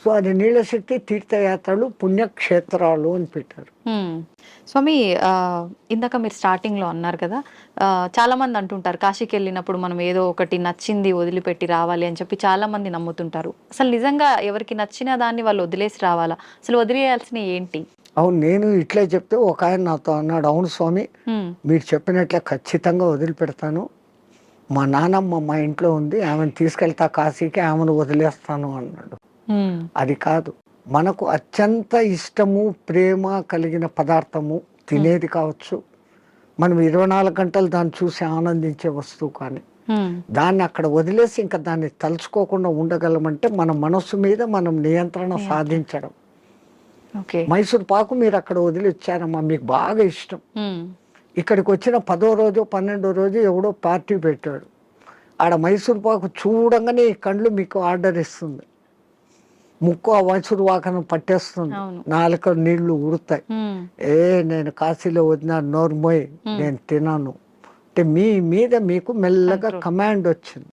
సో అది నీళ్ళ శక్తి తీర్థయాత్రలు పుణ్యక్షేత్రాలు అని పెట్టారు. స్వామి, ఇందాక మీరు స్టార్టింగ్ లో అన్నారు కదా, చాలా మంది అంటుంటారు కాశీకి వెళ్ళినప్పుడు మనం ఏదో ఒకటి నచ్చింది వదిలిపెట్టి రావాలి అని చెప్పి చాలా మంది నమ్ముతుంటారు. అసలు నిజంగా ఎవరికి నచ్చిన దాన్ని వాళ్ళు వదిలేసి రావాలా? అసలు వదిలేయాల్సిన ఏంటి? అవును, నేను ఇట్లే చెప్తే ఒక ఆయన నాతో అన్నాడు, అవును స్వామి మీరు చెప్పినట్లే ఖచ్చితంగా వదిలిపెడతాను, మా నానమ్మ మా ఇంట్లో ఉంది, ఆమెను తీసుకెళ్తా కాశీకి, ఆమెను వదిలేస్తాను అన్నాడు. అది కాదు, మనకు అత్యంత ఇష్టము ప్రేమ కలిగిన పదార్థము తినేది కావచ్చు, మనం 24 గంటలు దాన్ని చూసి ఆనందించే వస్తువు, కానీ దాన్ని అక్కడ వదిలేసి ఇంకా దాన్ని తలుచుకోకుండా ఉండగలమంటే మన మనస్సు మీద మనం నియంత్రణ సాధించడం. మైసూర్ పాకు మీరు అక్కడ వదిలి వచ్చారమ్మా, మీకు బాగా ఇష్టం, ఇక్కడికి వచ్చిన 10వ రోజు 12వ రోజు ఎవడో పార్టీ పెట్టాడు, ఆడ మైసూర్ పాకు చూడంగానే ఈ కళ్ళు మీకు ఆర్డర్ ఇస్తుంది, ముక్కు ఆ మైసూర్ పాకను పట్టేస్తుంది, నాలుక నీళ్లు ఉడతాయి, నేను కాశీలో వదిన నోర్మోయ్ నేను తినాను అంటే మీ మీద మీకు మెల్లగా కమాండ్ వచ్చింది,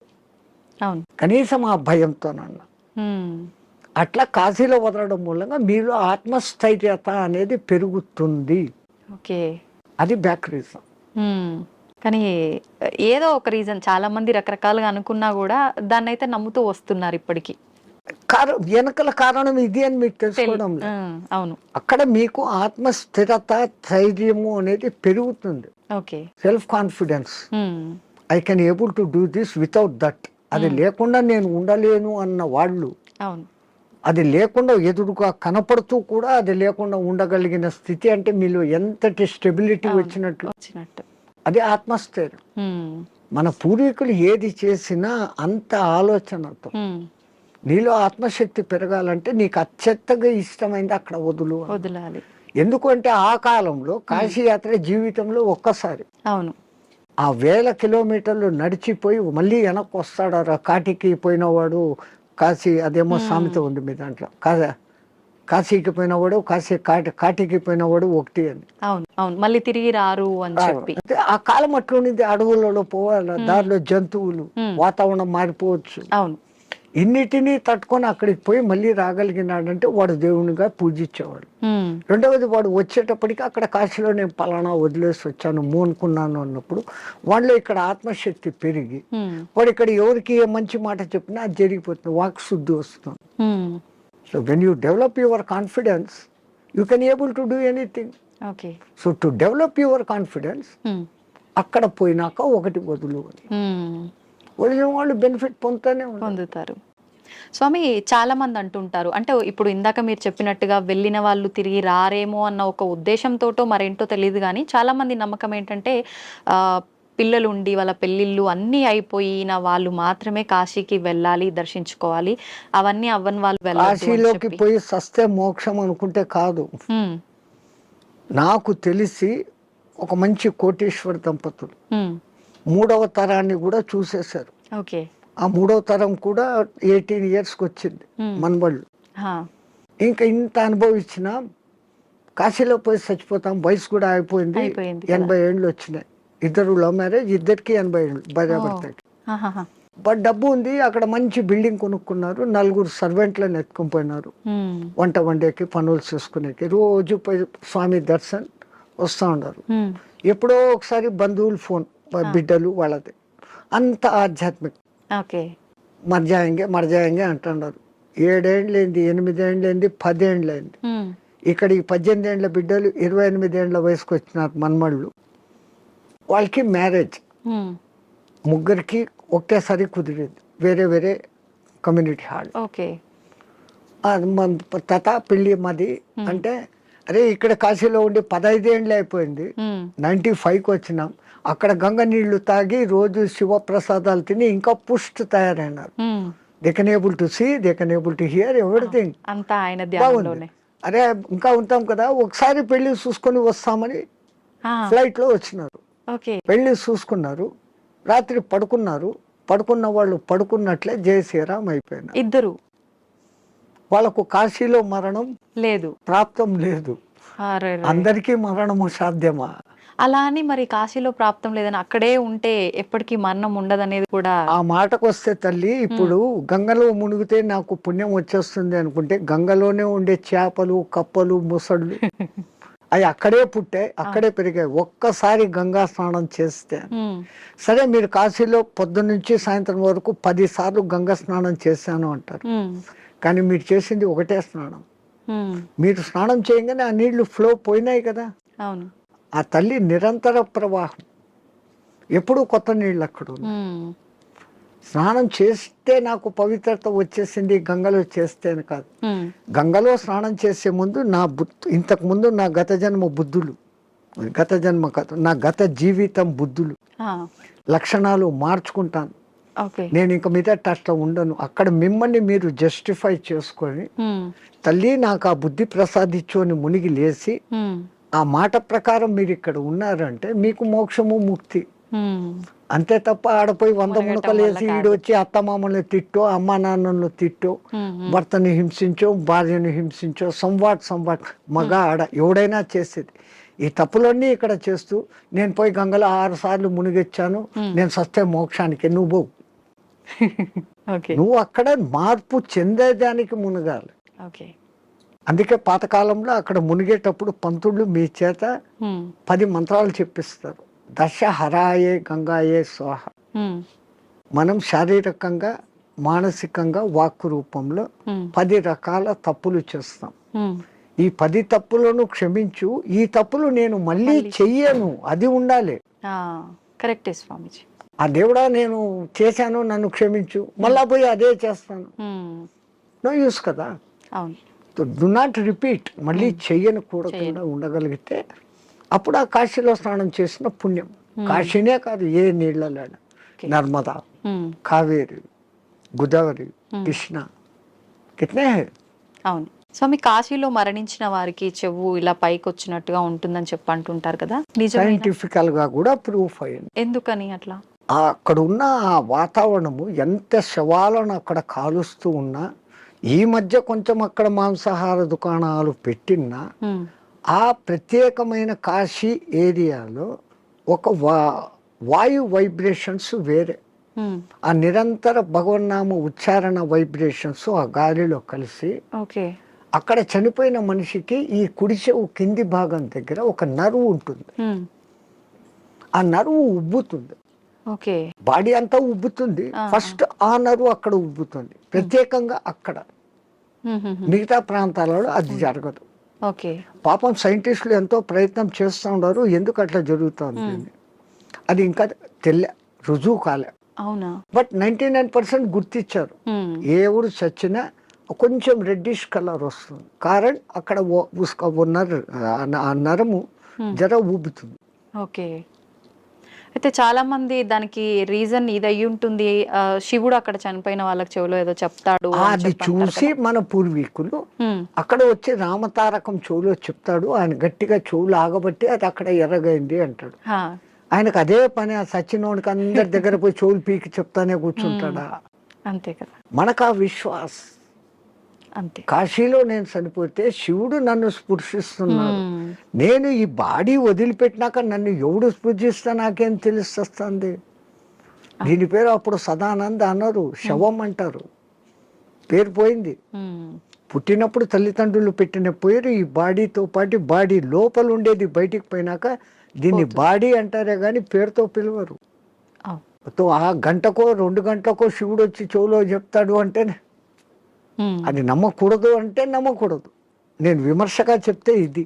కనీసం ఆ భయంతోనన్నా. అట్లా కాశీలో వదలడం మూలంగా మీలో ఆత్మస్థైర్యత అనేది పెరుగుతుంది. అది బ్యాక్ రీజన్. కానీ ఏదో ఒక రీజన్, చాలా మంది రకరకాలుగా అనుకున్నా కూడా దాన్ని అయితే నమ్ముతూ వస్తున్నారు ఇప్పటికీ. వెనకల కారణం ఇది అని మీకు తెలుసుకోవడం లేదు. అవును, అక్కడ మీకు ఆత్మస్థిరత ధైర్యము అనేది పెరుగుతుంది, self confidence. I can able to do this without that. అది లేకుండా నేను ఉండలేను అన్న వాళ్ళు, అది లేకుండా ఎదురుగా కనపడుతూ కూడా అది లేకుండా ఉండగలిగిన స్థితి అంటే మీలో ఎంతటి స్టెబిలిటీ వచ్చినట్లు. అది ఆత్మస్థైర్యం. మన పూర్వీకులు ఏది చేసినా అంత ఆలోచనతో. నీలో ఆత్మశక్తి పెరగాలంటే నీకు అత్యంతగా ఇష్టమైంది అక్కడ వదలాలి. ఎందుకంటే ఆ కాలంలో కాశీయాత్ర జీవితంలో ఒక్కసారి. అవును, ఆ 1000 కిలోమీటర్లు నడిచిపోయి మళ్ళీ వెనక్కి వస్తాడు. కాటికి పోయినవాడు కాశీ, అదేమో సామెత ఉంది మీ దాంట్లో, కాశీకి పోయినవాడు కాటికి పోయినవాడు ఒకటి అని. అవును, మళ్ళీ తిరిగి రారు అని చెప్పి. ఆ కాలం అట్లుంది, అడవులలో పోవాలి, దారిలో జంతువులు, వాతావరణం మారిపోవచ్చు. అవును, ఇన్నిటినీ తట్టుకొని అక్కడికి పోయి మళ్ళీ రాగలిగినాడంటే వాడు దేవునిగా పూజించేవాడు. రెండవది, వాడు వచ్చేటప్పటికి అక్కడ కాశీలో నేను పలానా వదిలేసి వచ్చాను మోనుకున్నాను అన్నప్పుడు వాళ్ళలో ఇక్కడ ఆత్మశక్తి పెరిగి వాడు ఇక్కడ ఎవరికి ఏ మంచి మాట చెప్పినా అది జరిగిపోతుంది, వాక్ శుద్ధి వస్తుంది. So when you develop your confidence you can able to do anything. So to develop your confidence అక్కడ పోయినాక ఒకటి వదిలిన వాళ్ళు బెనిఫిట్ పొందుతారు. స్వామి, చాలా మంది అంటుంటారు, అంటే ఇప్పుడు ఇందాక మీరు చెప్పినట్టుగా వెళ్ళిన వాళ్ళు తిరిగి రారేమో అన్న ఒక ఉద్దేశంతోటో మరేంటో తెలియదు, కానీ చాలా మంది నమ్మకం ఏంటంటే పిల్లలు ఉండి వాళ్ళ పెళ్ళిళ్ళు అన్నీ అయిపోయిన వాళ్ళు మాత్రమే కాశీకి వెళ్ళాలి, దర్శించుకోవాలి, అవన్నీ అవ్వని వాళ్ళు కాశీలోకి పోయి సస్తే మోక్షం అనుకుంటే కాదు. నాకు తెలిసి ఒక మంచి కోటీశ్వర దంపతులు 3వ తరాన్ని కూడా చూసేశారు. ఆ 3వ తరం కూడా 18 yearsకి వచ్చింది మనవాళ్ళు. ఇంకా ఇంత అనుభవించిన కాశీలో పోయి చచ్చిపోతాం, వయసు కూడా అయిపోయింది, 80 ఏళ్ళు వచ్చినాయి. 2 లవ్ మ్యారేజ్, ఇద్దరికి 80 ఏళ్ళు భార్యాభర్తకి. బట్ డబ్బు ఉంది, అక్కడ మంచి బిల్డింగ్ కొనుక్కున్నారు, 4 సర్వెంట్లను ఎత్తుకొని పోయినారు, వంట వండేకి పనులు చేసుకునేకి, రోజు పోయి స్వామి దర్శన్ వస్తూ ఉన్నారు. ఎప్పుడో ఒకసారి బంధువులు ఫోన్, బిడ్డలు వాళ్ళది, అంత ఆధ్యాత్మిక. మర్జాయంగే అంటున్నారు. 7 ఏళ్ళైంది, 8 ఏళ్ళైంది, 10 ఏళ్ళైంది. ఇక్కడ ఈ 18 ఏళ్ళ బిడ్డలు 28 ఏళ్ళ వయసుకు వచ్చినారు మనమళ్ళు. వాళ్ళకి మ్యారేజ్ ముగ్గురికి ఒకేసారి కుదిరింది, వేరే వేరే కమ్యూనిటీ హాల్. తత పెళ్ళి మాది అంటే, అరే ఇక్కడ కాశీలో ఉండి 15 ఏళ్ళు అయిపోయింది, 95కి వచ్చినాం, అక్కడ గంగ నీళ్లు తాగి రోజు శివప్రసాదాలు తిని ఇంకా పుష్ట్ తయారైనారు. They can able to see, they can able to hear everything. బాగుంది. అరే ఇంకా ఉంటాం కదా, ఒకసారి పెళ్లి చూసుకొని వస్తామని ఫ్లైట్ లో వచ్చినారు. పెళ్లి చూసుకున్నారు, రాత్రి పడుకున్నారు, పడుకున్న వాళ్ళు పడుకున్నట్లే జయ శ్రీరామ్ అయిపోయినారు ఇద్దరు. వాళ్ళకు కాశీలో మరణం లేదు, ప్రాప్తం లేదు. అందరికీ మరణము సాధ్యమా? అలా అని మరి కాశీలో ప్రాప్తం లేదని అక్కడే ఉంటే ఎప్పటికీ మరణం ఉండదనేది కూడా. ఆ మాటకు వస్తే తల్లి, ఇప్పుడు గంగలో మునిగితే నాకు పుణ్యం వచ్చేస్తుంది అనుకుంటే, గంగలోనే ఉండే చేపలు, కప్పలు, ముసళ్ళు అవి అక్కడే పుట్టాయి, అక్కడే పెరిగాయి. ఒక్కసారి గంగా స్నానం చేస్తే, సరే మీరు కాశీలో పొద్దున్న నుంచి సాయంత్రం వరకు 10 సార్లు గంగా స్నానం చేశాను అంటారు, కానీ మీరు చేసింది ఒకటే స్నానం. మీరు స్నానం చేయగానే ఆ నీళ్లు ఫ్లో పోయినాయి కదా. అవును. ఆ తల్లి నిరంతర ప్రవాహం, ఎప్పుడూ కొత్త నీళ్ళు అక్కడ ఉన్నాయి. స్నానం చేస్తే నాకు పవిత్రత వచ్చేసింది గంగలో చేస్తేనే కాదు. గంగలో స్నానం చేసే ముందు నా ఇంతకు ముందు నా గత జన్మ బుద్ధులు, గత జన్మ కాదు, నా గత జీవితం బుద్ధులు, లక్షణాలు మార్చుకుంటాను. నేను ఇంక మీద అట్లా ఉండను. అక్కడ మిమ్మల్ని మీరు జస్టిఫై చేసుకొని, తల్లి నాకు ఆ బుద్ధి ప్రసాదించు అని మునిగి లేచి, ఆ మాట ప్రకారం మీరు ఇక్కడ ఉన్నారంటే మీకు మోక్షము ముక్తి. అంతే తప్ప ఆడపోయి 100 మునకలు వేసి ఈడొచ్చి అత్తమామల్ని తిట్టో, అమ్మా నాన్నను తిట్టో, భర్తని హింసించో, భార్యను హింసించో, సంవాట్ మగ ఆడ ఎవడైనా చేసేది. ఈ తప్పులన్నీ ఇక్కడ చేస్తూ నేను పోయి గంగలో 6 సార్లు మునిగొచ్చాను, నేను సస్తే మోక్షానికి, నువ్వు నువ్వు అక్కడ మార్పు చెందేదానికి మునగాలి. అందుకే పాతకాలంలో అక్కడ మునిగేటప్పుడు పంతుళ్ళు మీ చేత 10 మంత్రాలు చెప్పిస్తారు. దశ హరాయే గంగాయే స్వాహ. మనం శారీరకంగా, మానసికంగా, వాక్కు రూపంలో 10 రకాల తప్పులు చేస్తాం. ఈ 10 తప్పులను క్షమించు, ఈ తప్పులు నేను మళ్ళీ చెయ్యను, అది ఉండాలి. కరెక్టే స్వామిజీ. ఆ దేవుడా నేను చేశాను, నన్ను క్షమించు, మళ్ళా పోయి అదే చేస్తాను, నో యూస్ కదా. Do not repeat. మళ్ళీ చెయ్యను కూడకుండా ఉండగలిగితే అప్పుడు ఆ కాశీలో స్నానం చేసిన పుణ్యం. కాశీనే కాదు, ఏ నీళ్ళలో, నర్మదా, కావేరి, గోదావరి, కృష్ణ, కిట్నే. అవును స్వామి, కాశీలో మరణించిన వారికి చెవు ఇలా పైకి వచ్చినట్టుగా ఉంటుందని చెప్పి అంటుంటారు కదా, సైంటిఫికల్ గా కూడా ప్రూఫ్ అయ్యింది. ఎందుకని అట్లా? అక్కడ ఉన్న ఆ వాతావరణము, ఎంత శవాలను అక్కడ కాలుస్తూ ఉన్నా, ఈ మధ్య కొంచెం అక్కడ మాంసాహార దుకాణాలు పెట్టినా, ఆ ప్రత్యేకమైన కాశీ ఏరియాలో ఒక వాయు వైబ్రేషన్స్ వేరే, ఆ నిరంతర భగవన్నామ ఉచ్చారణ వైబ్రేషన్స్ ఆ గాలిలో కలిసి, అక్కడ చనిపోయిన మనిషికి ఈ కుడి చెవు కింది భాగం దగ్గర ఒక నరువు ఉంటుంది. ఆ నరువు ఉబ్బుతుంది, బాడీ అంతా ఉబ్బుతుంది. ఫస్ట్ ఆ నరువు అక్కడ ఉబ్బుతుంది ప్రత్యేకంగా అక్కడ. మిగతా ప్రాంతాలలో అది జరగదు. పాపం సైంటిస్టులు ఎంతో ప్రయత్నం చేస్తూ ఉన్నారు, ఎందుకు అట్లా జరుగుతుంది అది ఇంకా రుజువు కాలే. బట్ 99% గుర్తించారు. ఏ ఊరు చచ్చినా కొంచెం రెడ్డిష్ కలర్ వస్తుంది, కారణం అక్కడ నరము జర ఊబుతుంది. అయితే చాలా మంది దానికి రీజన్ ఇది అయ్యి ఉంటుంది, శివుడు అక్కడ చనిపోయిన వాళ్ళకి చెవులో ఏదో చెప్తాడు, అది చూసి మన పూర్వీకులు అక్కడ వచ్చి రామతారకం చెవులో చెప్తాడు, ఆయన గట్టిగా చెవులు ఆగబట్టి అది అక్కడ ఎర్రగైంది అంటాడు. ఆయనకు అదే పని, ఆ సచ్చినోడికి అందరి దగ్గర పోయి చెవులు పీకి చెప్తానే కూర్చుంటాడా? అంతే కదా, మనకు ఆ విశ్వాస్. అంతే. కాశీలో నేను చనిపోతే శివుడు నన్ను స్పృశిస్తున్నాడు, నేను ఈ బాడీ వదిలిపెట్టినాక నన్ను ఎవడు స్పృశిస్తా నాకేం తెలుస్తుంది. దీని పేరు అప్పుడు సదానంద అన్నారు, శవం అంటారు, పేరు పోయింది. పుట్టినప్పుడు తల్లిదండ్రులు పెట్టిన పేరు ఈ బాడీతో పాటు బాడీ లోపల ఉండేది బయటికి పోయినాక దీన్ని బాడీ అంటారే కానీ పేరుతో పిలవరు. ఆ గంటకో 2 గంటలకో శివుడు వచ్చి చెవులో చెప్తాడు అంటేనే అది నమ్మకూడదు అంటే నమ్మకూడదు. నేను విమర్శగా చెప్తే ఇది.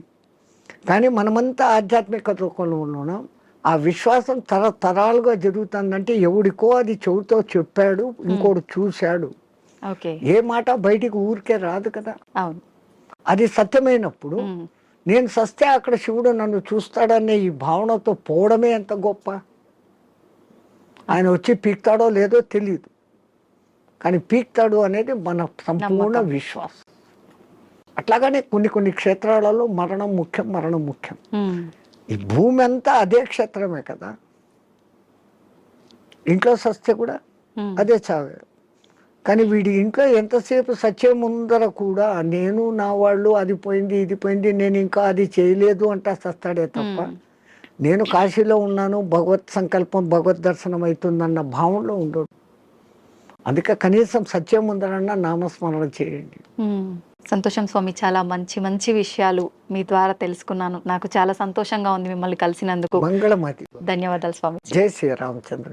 కానీ మనమంతా ఆధ్యాత్మికతలో ఉన్నాం. ఆ విశ్వాసం తరతరాలుగా జరుగుతుందంటే ఎవడికో అది చెవుతో చెప్పాడు, ఇంకోటి చూశాడు. ఏ మాట బయటికి ఊరికే రాదు కదా. అది సత్యమైనప్పుడు నేను సస్తే అక్కడ శివుడు నన్ను చూస్తాడనే ఈ భావనతో పోవడమే ఎంత గొప్ప. ఆయన వచ్చి పీక్తాడో లేదో తెలియదు, కానీ పీక్తాడు అనేది మన సంపూర్ణ విశ్వాసం. అట్లాగనే కొన్ని క్షేత్రాలలో మరణం ముఖ్యం. ఈ భూమి అంతా అదే క్షేత్రమే కదా. ఇంట్లో సస్తే కూడా అదే చావే. కానీ వీడి ఇంట్లో ఎంతసేపు సత్యం ముందర కూడా నేను నా వాళ్ళు అది పోయింది ఇది పోయింది నేను ఇంకా అది చేయలేదు అంటా సస్తాడే తప్ప నేను కాశీలో ఉన్నాను, భగవత్ సంకల్పం భగవద్ దర్శనం అవుతుందన్న భావంలో ఉండడు. అందుకే కనీసం సత్యం ఉందనన్నా నామస్మరణ చేయండి. సంతోషం స్వామి, చాలా మంచి మంచి విషయాలు మీ ద్వారా తెలుసుకున్నాను. నాకు చాలా సంతోషంగా ఉంది మిమ్మల్ని కలిసినందుకు. మంగళమతి. ధన్యవాదాలు స్వామి. జై శ్రీరామచంద్ర.